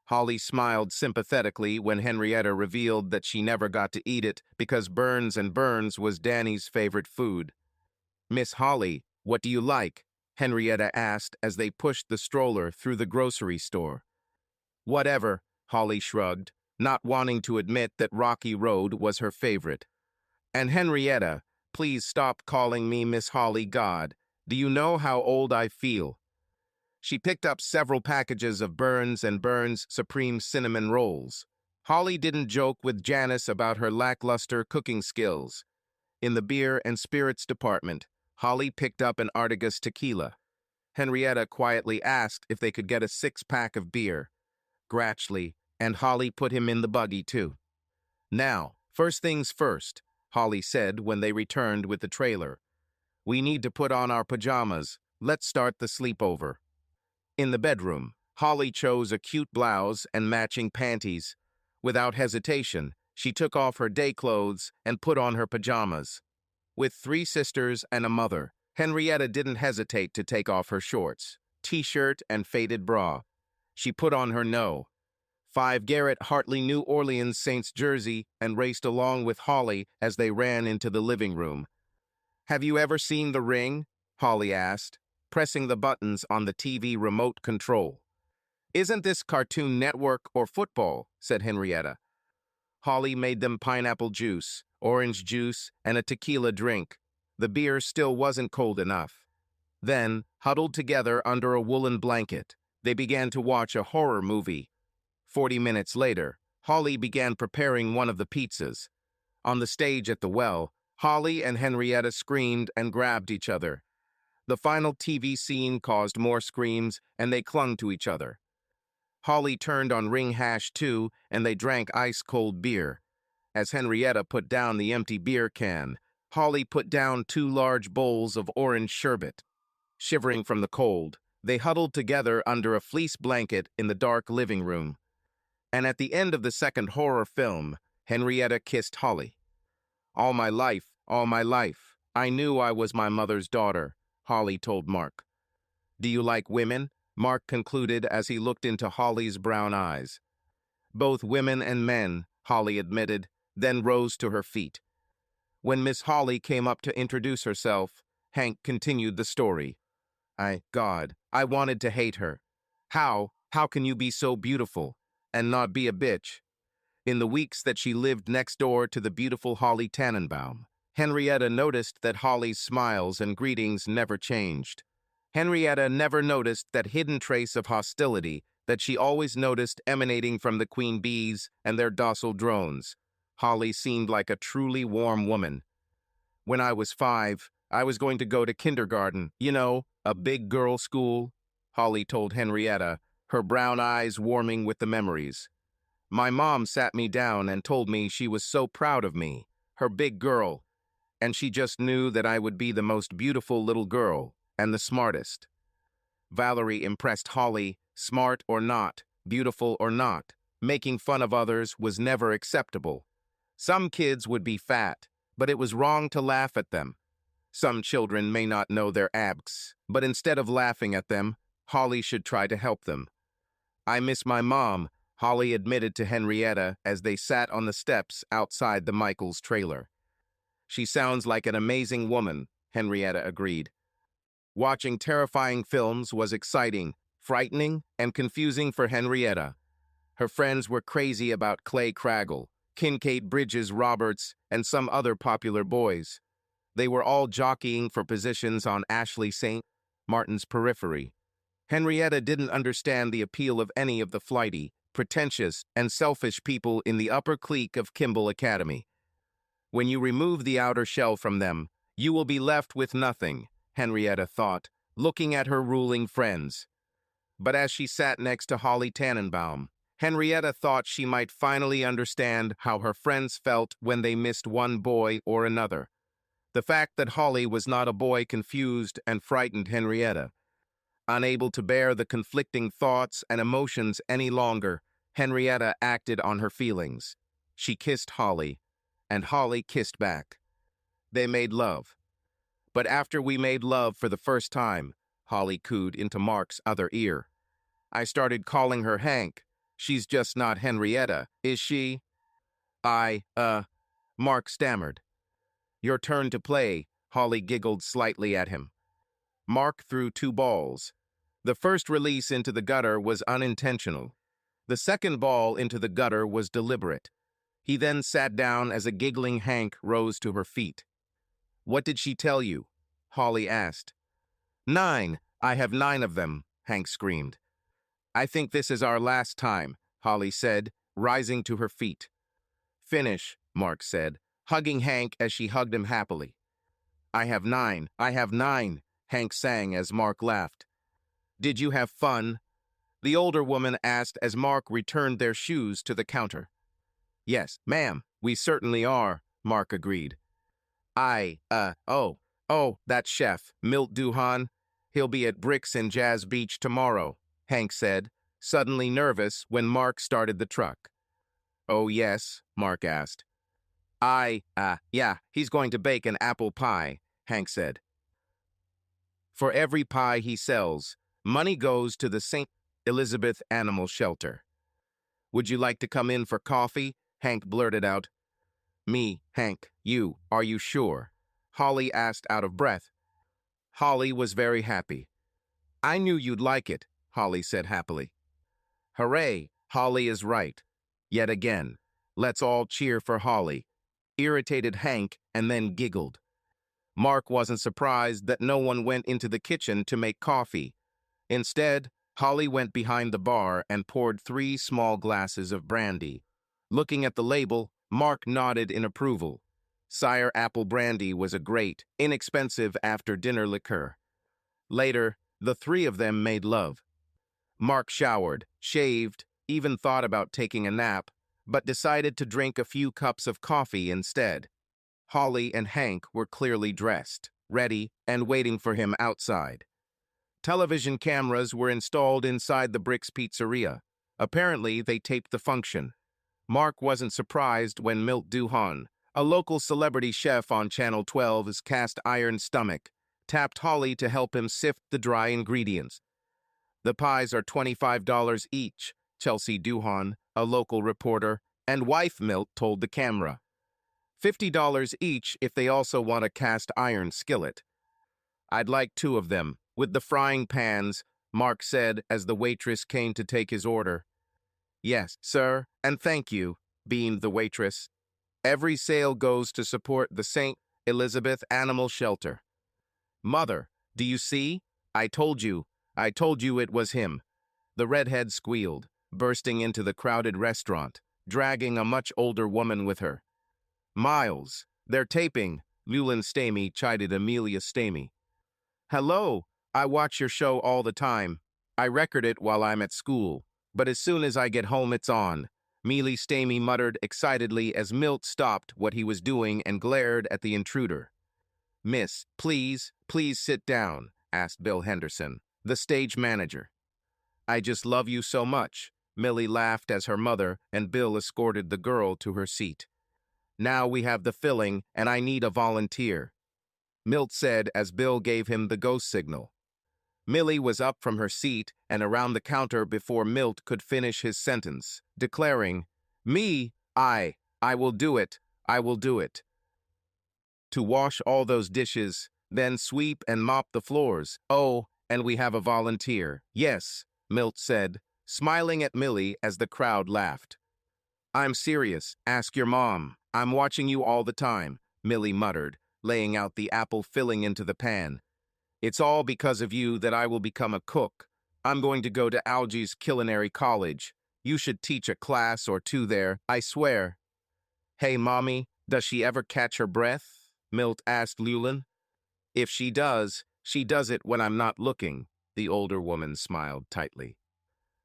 Holly smiled sympathetically when Henrietta revealed that she never got to eat it because Burns and Burns was Danny's favorite food. Miss Holly, what do you like? Henrietta asked as they pushed the stroller through the grocery store. Whatever, Holly shrugged, not wanting to admit that Rocky Road was her favorite. And Henrietta, please stop calling me Miss Holly God. Do you know how old I feel? She picked up several packages of Burns and Burns Supreme Cinnamon Rolls. Holly didn't joke with Janice about her lackluster cooking skills. In the beer and spirits department, Holly picked up an Artigas tequila. Henrietta quietly asked if they could get a 6-pack of beer. Gratchly, and Holly put him in the buggy too. Now, first things first, Holly said when they returned with the trailer. We need to put on our pajamas. Let's start the sleepover. In the bedroom, Holly chose a cute blouse and matching panties. Without hesitation, she took off her day clothes and put on her pajamas. With 3 sisters and a mother, Henrietta didn't hesitate to take off her shorts, t-shirt, and faded bra. She put on her No. 5 Garrett Hartley New Orleans Saints jersey and raced along with Holly as they ran into the living room. Have you ever seen The Ring? Holly asked, pressing the buttons on the TV remote control. Isn't this Cartoon Network or football? Said Henrietta. Holly made them pineapple juice, orange juice, and a tequila drink. The beer still wasn't cold enough. Then, huddled together under a woolen blanket, they began to watch a horror movie. 40 minutes later, Holly began preparing one of the pizzas. On the stage at the well, Holly and Henrietta screamed and grabbed each other. The final TV scene caused more screams, and they clung to each other. Holly turned on Ring Hash 2, and they drank ice-cold beer. As Henrietta put down the empty beer can, Holly put down 2 large bowls of orange sherbet. Shivering from the cold, they huddled together under a fleece blanket in the dark living room. And at the end of the second horror film, Henrietta kissed Holly. All my life, I knew I was my mother's daughter, Holly told Mark. Do you like women? Mark concluded as he looked into Holly's brown eyes. Both women and men, Holly admitted, then rose to her feet. When Miss Holly came up to introduce herself, Hank continued the story. I wanted to hate her. How can you be so beautiful and not be a bitch? In the weeks that she lived next door to the beautiful Holly Tannenbaum, Henrietta noticed that Holly's smiles and greetings never changed. Henrietta never noticed that hidden trace of hostility that she always noticed emanating from the queen bees and their docile drones. Holly seemed like a truly warm woman. When I was 5, I was going to go to kindergarten, a big girl school, Holly told Henrietta, her brown eyes warming with the memories. My mom sat me down and told me she was so proud of me, her big girl, and she just knew that I would be the most beautiful little girl and the smartest. Valerie impressed Holly, smart or not, beautiful or not. Making fun of others was never acceptable. Some kids would be fat, but it was wrong to laugh at them. Some children may not know their abcs, but instead of laughing at them, Holly should try to help them. I miss my mom, Holly admitted to Henrietta as they sat on the steps outside the Michaels trailer. She sounds like an amazing woman, Henrietta agreed. Watching terrifying films was exciting, frightening, and confusing for Henrietta. Her friends were crazy about Clay Craggle, Kincaid Bridges Roberts, and some other popular boys. They were all jockeying for positions on Ashley St. Martin's periphery. Henrietta didn't understand the appeal of any of the flighty, pretentious, and selfish people in the upper clique of Kimball Academy. When you remove the outer shell from them, you will be left with nothing, Henrietta thought, looking at her ruling friends. But as she sat next to Holly Tannenbaum, Henrietta thought she might finally understand how her friends felt when they missed one boy or another. The fact that Holly was not a boy confused and frightened Henrietta. Unable to bear the conflicting thoughts and emotions any longer, Henrietta acted on her feelings. She kissed Holly, and Holly kissed back. They made love. But after we made love for the first time, Holly cooed into Mark's other ear. I started calling her Hank. She's just not Henrietta, is she? Mark stammered. Your turn to play, Holly giggled slightly at him. Mark threw 2 balls. The first release into the gutter was unintentional. The second ball into the gutter was deliberate. He then sat down as a giggling Hank rose to her feet. What did she tell you? Holly asked. 9. I have 9 of them, Hank screamed. I think this is our last time, Holly said, rising to her feet. Finish, Mark said, hugging Hank as she hugged him happily. I have 9, Hank sang as Mark laughed. Did you have fun? The older woman asked as Mark returned their shoes to the counter. Yes, ma'am, we certainly are, Mark agreed. That chef, Milt Duhan. He'll be at Bricks in Jazz Beach tomorrow, Hank said, suddenly nervous when Mark started the truck. Oh, yes, Mark asked. Yeah, he's going to bake an apple pie, Hank said. For every pie he sells, money goes to the St. Elizabeth Animal Shelter. Would you like to come in for coffee? Hank blurted out. Me, Hank, you, are you sure? Holly asked out of breath. Holly was very happy. I knew you'd like it, Holly said happily. Hooray, Holly is right. Yet again, let's all cheer for Holly, irritated Hank and then giggled. Mark wasn't surprised that no one went into the kitchen to make coffee. Instead, Holly went behind the bar and poured 3 small glasses of brandy. Looking at the label, Mark nodded in approval. Sire apple brandy was a great, inexpensive after-dinner liqueur. Later, the 3 of them made love. Mark showered, shaved, even thought about taking a nap, but decided to drink a few cups of coffee instead. Holly and Hank were clearly dressed, ready, and waiting for him outside. Television cameras were installed inside the Bricks Pizzeria. Apparently, they taped the function. Mark wasn't surprised when Milt Duhan, a local celebrity chef on Channel 12's Cast Iron Stomach, tapped Holly to help him sift the dry ingredients. The pies are $25 each, Chelsea Duhan, a local reporter, and wife Milt told the camera. $50 each if they also want a cast iron skillet. I'd like 2 of them, with the frying pans, Mark said as the waitress came to take his order. Yes, sir, and thank you, beamed the waitress. Every sale goes to support the St. Elizabeth Animal Shelter. Mother, do you see? I told you it was him. The redhead squealed, bursting into the crowded restaurant, dragging a much older woman with her. Miles, they're taping, Llewellyn Stamy chided Amelia Stamy. Hello, I watch your show all the time. I record it while I'm at school, but as soon as I get home it's on. Mealy Stamy muttered excitedly as Milt stopped what he was doing and glared at the intruder. Miss, please sit down, asked Bill Henderson, the stage manager. I just love you so much, Millie laughed as her mother and Bill escorted the girl to her seat. Now we have the filling, and I need a volunteer, Milt said as Bill gave him the ghost signal. Millie was up from her seat and around the counter before Milt could finish his sentence, declaring, Me, I will do it, I will do it. To wash all those dishes, then sweep and mop the floors. Oh, and we have a volunteer. Yes, Milt said, smiling at Millie as the crowd laughed. I'm serious, ask your mom. I'm watching you all the time, Millie muttered, laying out the apple filling into the pan. It's all because of you that I will become a cook. I'm going to go to Algy's Culinary College. You should teach a class or two there, I swear. Hey, Mommy, does she ever catch her breath? Milt asked Llewellyn. If she does it when I'm not looking, the older woman smiled tightly.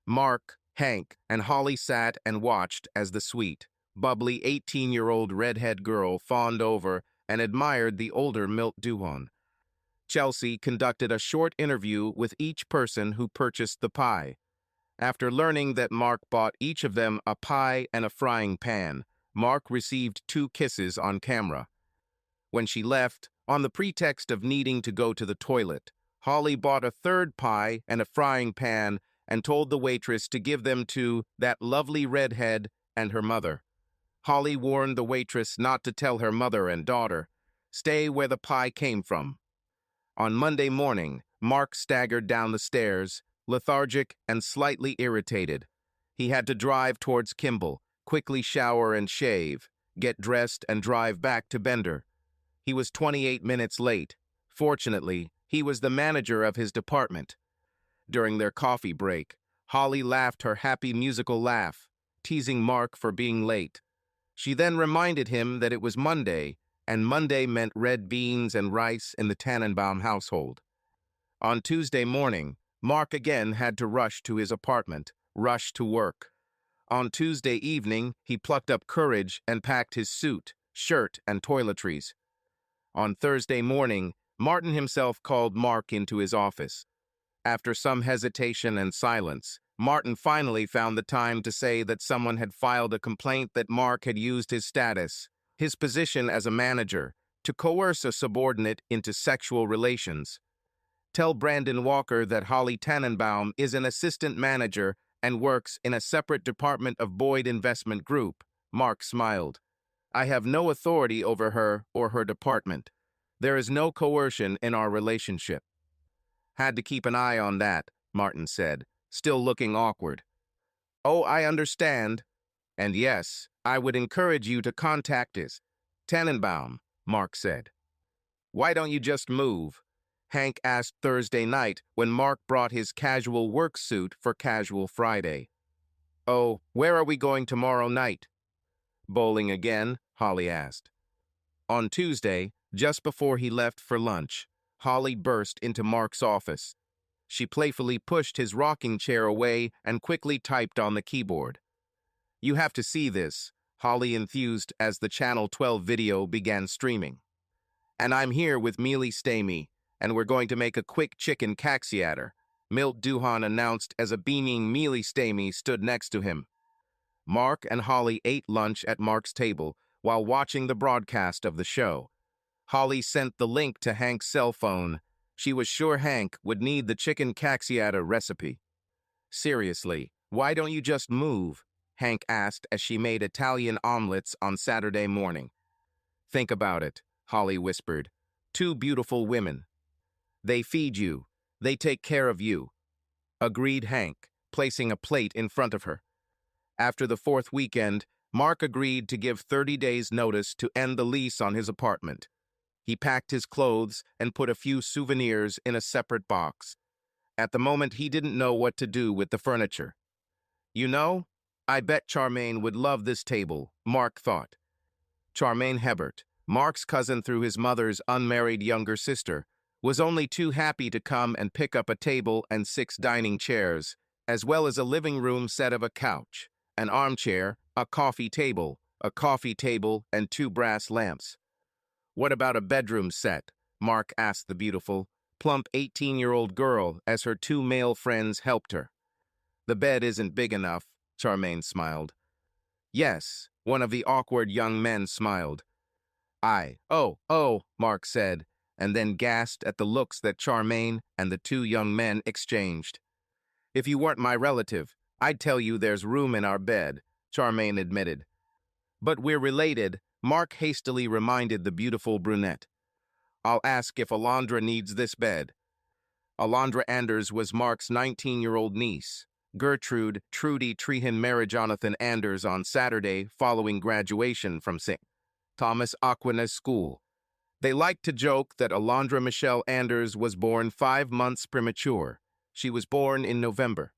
Mark, Hank, and Holly sat and watched as the sweet, bubbly 18-year-old redhead girl fawned over and admired the older Milt Duhon. Chelsea conducted a short interview with each person who purchased the pie. After learning that Mark bought each of them a pie and a frying pan, Mark received 2 kisses on camera. When she left, on the pretext of needing to go to the toilet, Holly bought a 3rd pie and a frying pan and told the waitress to give them to that lovely redhead and her mother. Holly warned the waitress not to tell her mother and daughter, stay where the pie came from. On Monday morning, Mark staggered down the stairs, lethargic and slightly irritated. He had to drive towards Kimball, quickly shower and shave, get dressed and drive back to Bender. He was 28 minutes late. Fortunately, he was the manager of his department. During their coffee break, Holly laughed her happy musical laugh, teasing Mark for being late. She then reminded him that it was Monday, and Monday meant red beans and rice in the Tannenbaum household. On Tuesday morning, Mark again had to rush to his apartment, rush to work. On Tuesday evening, he plucked up courage and packed his suit, shirt, and toiletries. On Thursday morning, Martin himself called Mark into his office. After some hesitation and silence, Martin finally found the time to say that someone had filed a complaint that Mark had used his status, his position as a manager, to coerce a subordinate into sexual relations. Tell Brandon Walker that Holly Tannenbaum is an assistant manager and works in a separate department of Boyd Investment Group, Mark smiled. I have no authority over her or her department. There is no coercion in our relationship. Had to keep an eye on that, Martin said, still looking awkward. Oh, I understand. And yes, I would encourage you to contact his Tannenbaum, Mark said. Why don't you just move? Hank asked Thursday night when Mark brought his casual work suit for Casual Friday. Oh, where are we going tomorrow night? Bowling again? Holly asked. On Tuesday, just before he left for lunch, Holly burst into Mark's office. She playfully pushed his rocking chair away and quickly typed on the keyboard. You have to see this, Holly enthused as the Channel 12 video began streaming. And I'm here with Mealy Stamy, and we're going to make a quick chicken caxiator, Milt Duhan announced as a beaming Mealy Stamy stood next to him. Mark and Holly ate lunch at Mark's table while watching the broadcast of the show. Holly sent the link to Hank's cell phone. She was sure Hank would need the chicken caxiata recipe. Seriously, why don't you just move? Hank asked as she made Italian omelets on Saturday morning. Think about it, Holly whispered. 2 beautiful women. They feed you. They take care of you. Agreed Hank, placing a plate in front of her. After the 4th weekend, Mark agreed to give 30 days' notice to end the lease on his apartment. He packed his clothes and put a few souvenirs in a separate box. At the moment, he didn't know what to do with the furniture. You know, I bet Charmaine would love this table, Mark thought. Charmaine Hebert, Mark's cousin through his mother's unmarried younger sister, was only too happy to come and pick up a table and 6 dining chairs, as well as a living room set of a couch, an armchair, a coffee table, and 2 brass lamps. What about a bedroom set? Mark asked the beautiful, plump 18-year-old girl as her 2 male friends helped her. The bed isn't big enough, Charmaine smiled. Yes, one of the awkward young men smiled. Oh, Mark said, and then gasped at the looks that Charmaine and the 2 young men exchanged. If you weren't my relative, I'd tell you there's room in our bed, Charmaine admitted. But we're related, Mark hastily reminded the beautiful brunette. I'll ask if Alondra needs this bed. Alondra Anders was Mark's 19-year-old niece. Gertrude Trudy Trehan married Jonathan Anders on Saturday following graduation from St. Thomas Aquinas School. They liked to joke that Alondra Michelle Anders was born 5 months premature. She was born in November.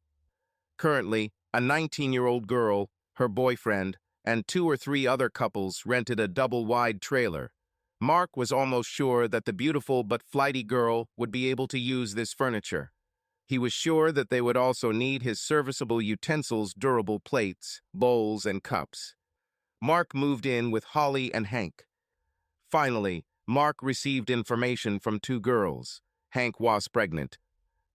Currently, a 19-year-old girl, her boyfriend, and 2 or 3 other couples rented a double-wide trailer. Mark was almost sure that the beautiful but flighty girl would be able to use this furniture. He was sure that they would also need his serviceable utensils, durable plates, bowls, and cups. Mark moved in with Holly and Hank. Finally, Mark received information from 2 girls. Hank was pregnant.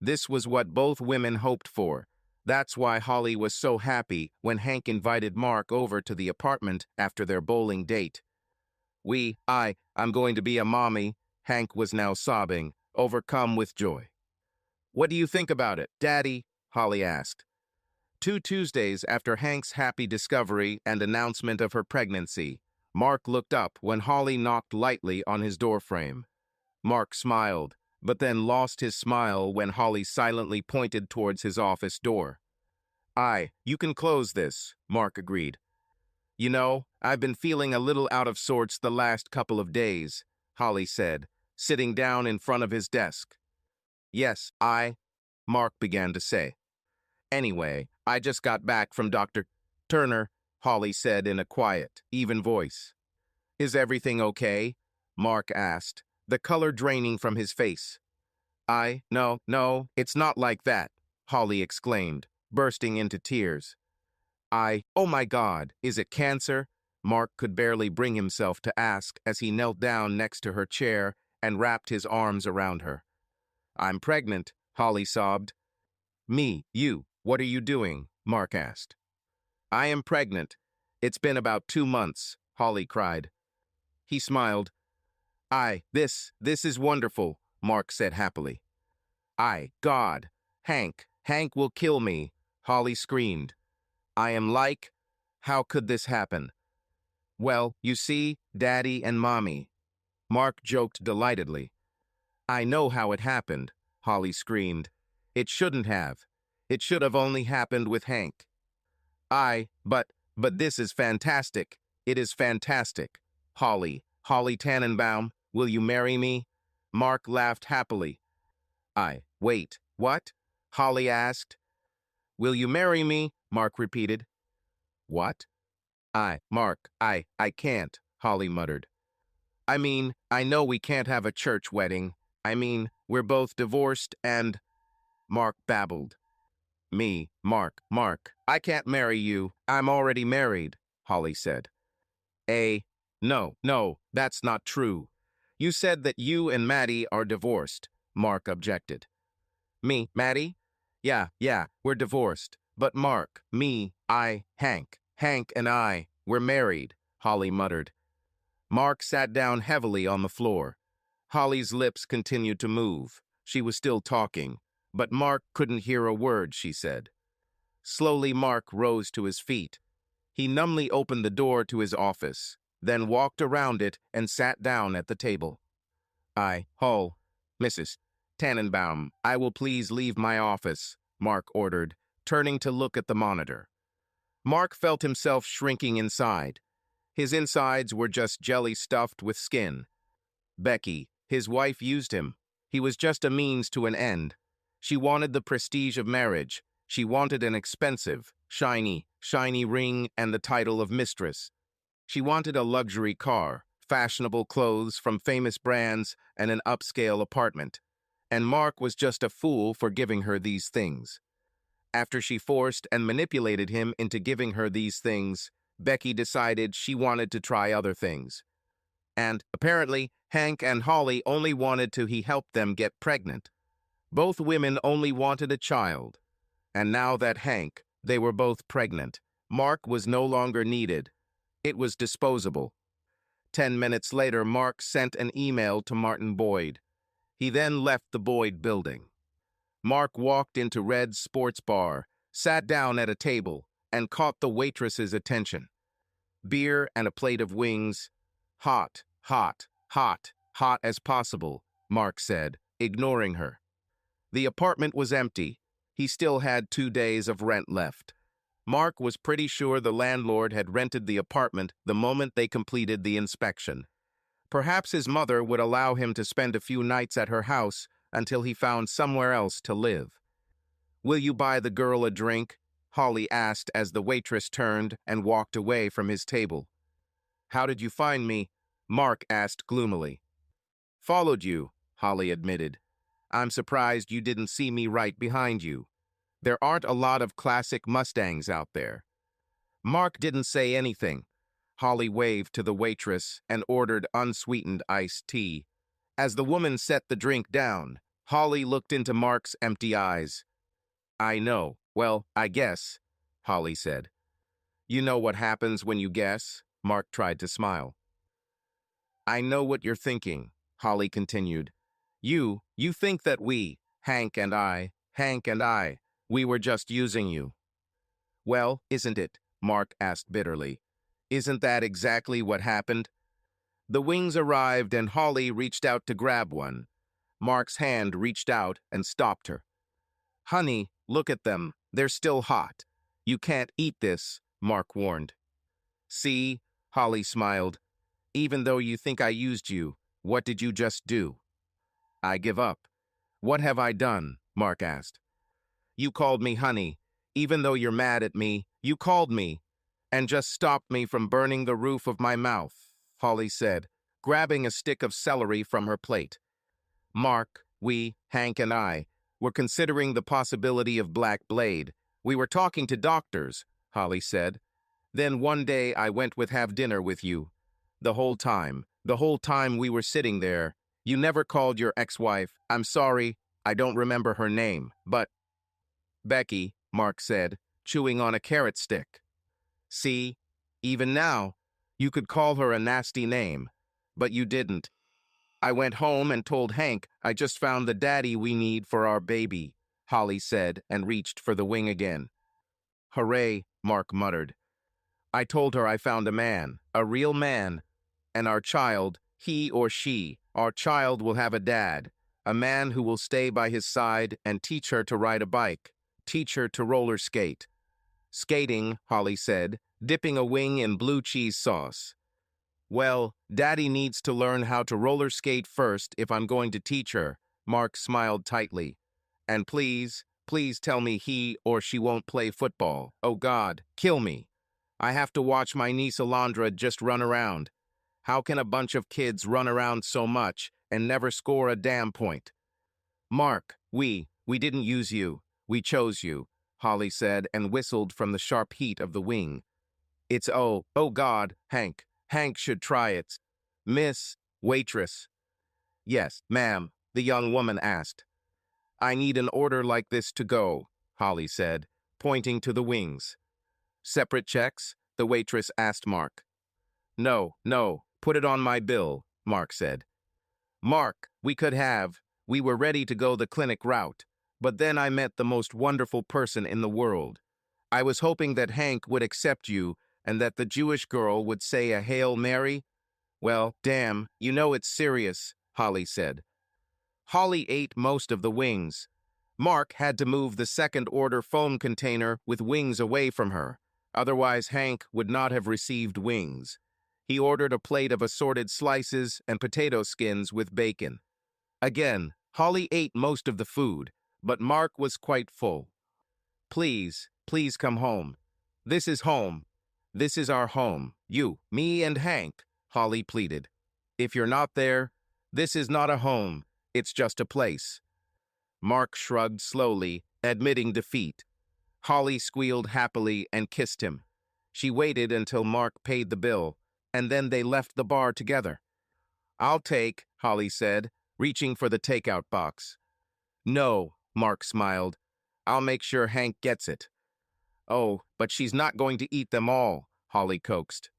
This was what both women hoped for. That's why Holly was so happy when Hank invited Mark over to the apartment after their bowling date. I'm going to be a mommy, Hank was now sobbing, overcome with joy. What do you think about it, Daddy? Holly asked. 2 Tuesdays after Hank's happy discovery and announcement of her pregnancy, Mark looked up when Holly knocked lightly on his doorframe. Mark smiled, but then lost his smile when Holly silently pointed towards his office door. You can close this, Mark agreed. You know, I've been feeling a little out of sorts the last couple of days, Holly said, sitting down in front of his desk. Yes, Mark began to say. Anyway, I just got back from Dr. Turner, Holly said in a quiet, even voice. Is everything okay? Mark asked, the color draining from his face. No, it's not like that, Holly exclaimed, bursting into tears. Oh my God, is it cancer? Mark could barely bring himself to ask as he knelt down next to her chair and wrapped his arms around her. I'm pregnant, Holly sobbed. What are you doing? Mark asked. I am pregnant. It's been about 2 months, Holly cried. He smiled. This is wonderful, Mark said happily. God, Hank will kill me, Holly screamed. How could this happen? Well, you see, Daddy and Mommy. Mark joked delightedly. I know how it happened, Holly screamed. It shouldn't have. It should have only happened with Hank. But this is fantastic. It is fantastic. Holly Tannenbaum, will you marry me? Mark laughed happily. Wait, what? Holly asked. Will you marry me? Mark repeated. What? Mark, I can't, Holly muttered. I know we can't have a church wedding. We're both divorced and... Mark babbled. Mark, I can't marry you. I'm already married, Holly said. No, that's not true. You said that you and Maddie are divorced, Mark objected. Maddie? Yeah, we're divorced. But Mark, Hank and I, we're married, Holly muttered. Mark sat down heavily on the floor. Holly's lips continued to move. She was still talking, but Mark couldn't hear a word she said. Slowly, Mark rose to his feet. He numbly opened the door to his office, then walked around it and sat down at the table. Mrs. Tannenbaum, I will please leave my office, Mark ordered, turning to look at the monitor. Mark felt himself shrinking inside. His insides were just jelly stuffed with skin. Becky, his wife, used him. He was just a means to an end. She wanted the prestige of marriage. She wanted an expensive, shiny ring and the title of mistress. She wanted a luxury car, fashionable clothes from famous brands, and an upscale apartment. And Mark was just a fool for giving her these things. After she forced and manipulated him into giving her these things, Becky decided she wanted to try other things. And, apparently, Hank and Holly only wanted to help them get pregnant. Both women only wanted a child. And now that they were both pregnant, Mark was no longer needed. It was disposable. 10 minutes later, Mark sent an email to Martin Boyd. He then left the Boyd building. Mark walked into Red's sports bar, sat down at a table, and caught the waitress's attention. Beer and a plate of wings. Hot, hot, hot, hot as possible, Mark said, ignoring her. The apartment was empty. He still had 2 days of rent left. Mark was pretty sure the landlord had rented the apartment the moment they completed the inspection. Perhaps his mother would allow him to spend a few nights at her house until he found somewhere else to live. "Will you buy the girl a drink?" Holly asked as the waitress turned and walked away from his table. "How did you find me?" Mark asked gloomily. "Followed you," Holly admitted. "I'm surprised you didn't see me right behind you. There aren't a lot of classic Mustangs out there." Mark didn't say anything. Holly waved to the waitress and ordered unsweetened iced tea. As the woman set the drink down, Holly looked into Mark's empty eyes. "I know. Well, I guess," Holly said. "You know what happens when you guess?" Mark tried to smile. "I know what you're thinking," Holly continued. You think that Hank and I, we were just using you." "Well, isn't it?" Mark asked bitterly. "Isn't that exactly what happened?" The wings arrived and Holly reached out to grab one. Mark's hand reached out and stopped her. "Honey, look at them. They're still hot. You can't eat this," Mark warned. "See," Holly smiled. "Even though you think I used you, what did you just do?" "I give up." "What have I done?" Mark asked. "You called me honey. Even though you're mad at me, you called me, and just stopped me from burning the roof of my mouth," Holly said, grabbing a stick of celery from her plate. "Mark, Hank and I, were considering the possibility of Black Blade. We were talking to doctors," Holly said. "Then one day I went with have dinner with you. The whole time we were sitting there, you never called your ex-wife. I'm sorry, I don't remember her name, but—" "Becky," Mark said, chewing on a carrot stick. "See, even now, you could call her a nasty name, but you didn't. I went home and told Hank I just found the daddy we need for our baby," Holly said and reached for the wing again. "Hooray," Mark muttered. "I told her I found a man, a real man, and our child, our child will have a dad, a man who will stay by his side and teach her to ride a bike, teach her to roller skate." "Skating," Holly said, dipping a wing in blue cheese sauce. "Well, Daddy needs to learn how to roller skate first if I'm going to teach her," Mark smiled tightly. "And please tell me he or she won't play football. Oh God, kill me. I have to watch my niece Alondra just run around. How can a bunch of kids run around so much and never score a damn point?" "Mark, we didn't use you. We chose you," Holly said and whistled from the sharp heat of the wing. "It's oh God, Hank should try it." "Miss, waitress." "Yes, ma'am," the young woman asked. "I need an order like this to go," Holly said, pointing to the wings. "Separate checks?" the waitress asked Mark. No, put it on my bill," Mark said. "Mark, we were ready to go the clinic route, but then I met the most wonderful person in the world. I was hoping that Hank would accept you and that the Jewish girl would say a Hail Mary." "Well, damn, you know it's serious," Holly said. Holly ate most of the wings. Mark had to move the second-order foam container with wings away from her. Otherwise, Hank would not have received wings. He ordered a plate of assorted slices and potato skins with bacon. Again, Holly ate most of the food, but Mark was quite full. Please, please come home. This is home. This is our home. You, me, and Hank, Holly pleaded. If you're not there, this is not a home. It's just a place. Mark shrugged slowly, admitting defeat. Holly squealed happily and kissed him. She waited until Mark paid the bill, and then they left the bar together. I'll take, Holly said, reaching for the takeout box. No, Mark smiled. I'll make sure Hank gets it. Oh, but she's not going to eat them all, Holly coaxed.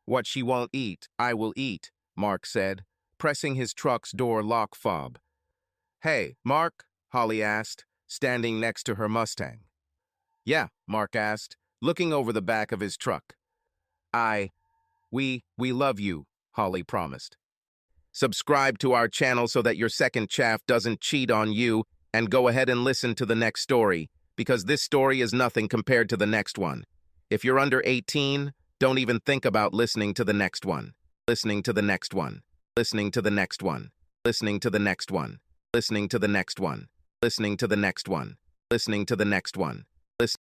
What she won't eat, I will eat, Mark said, pressing his truck's door lock fob. Hey, Mark, Holly asked, standing next to her Mustang. Yeah, Mark asked, looking over the back of his truck. We love you, Holly promised. Subscribe to our channel so that your second chaff doesn't cheat on you, and go ahead and listen to the next story, because this story is nothing compared to the next one. If you're under 18, don't even think about listening to the next one. Listening to the next one. Listening to the next one. Listening to the next one. Listening to the next one. Listening to the next one. Listening to the next one.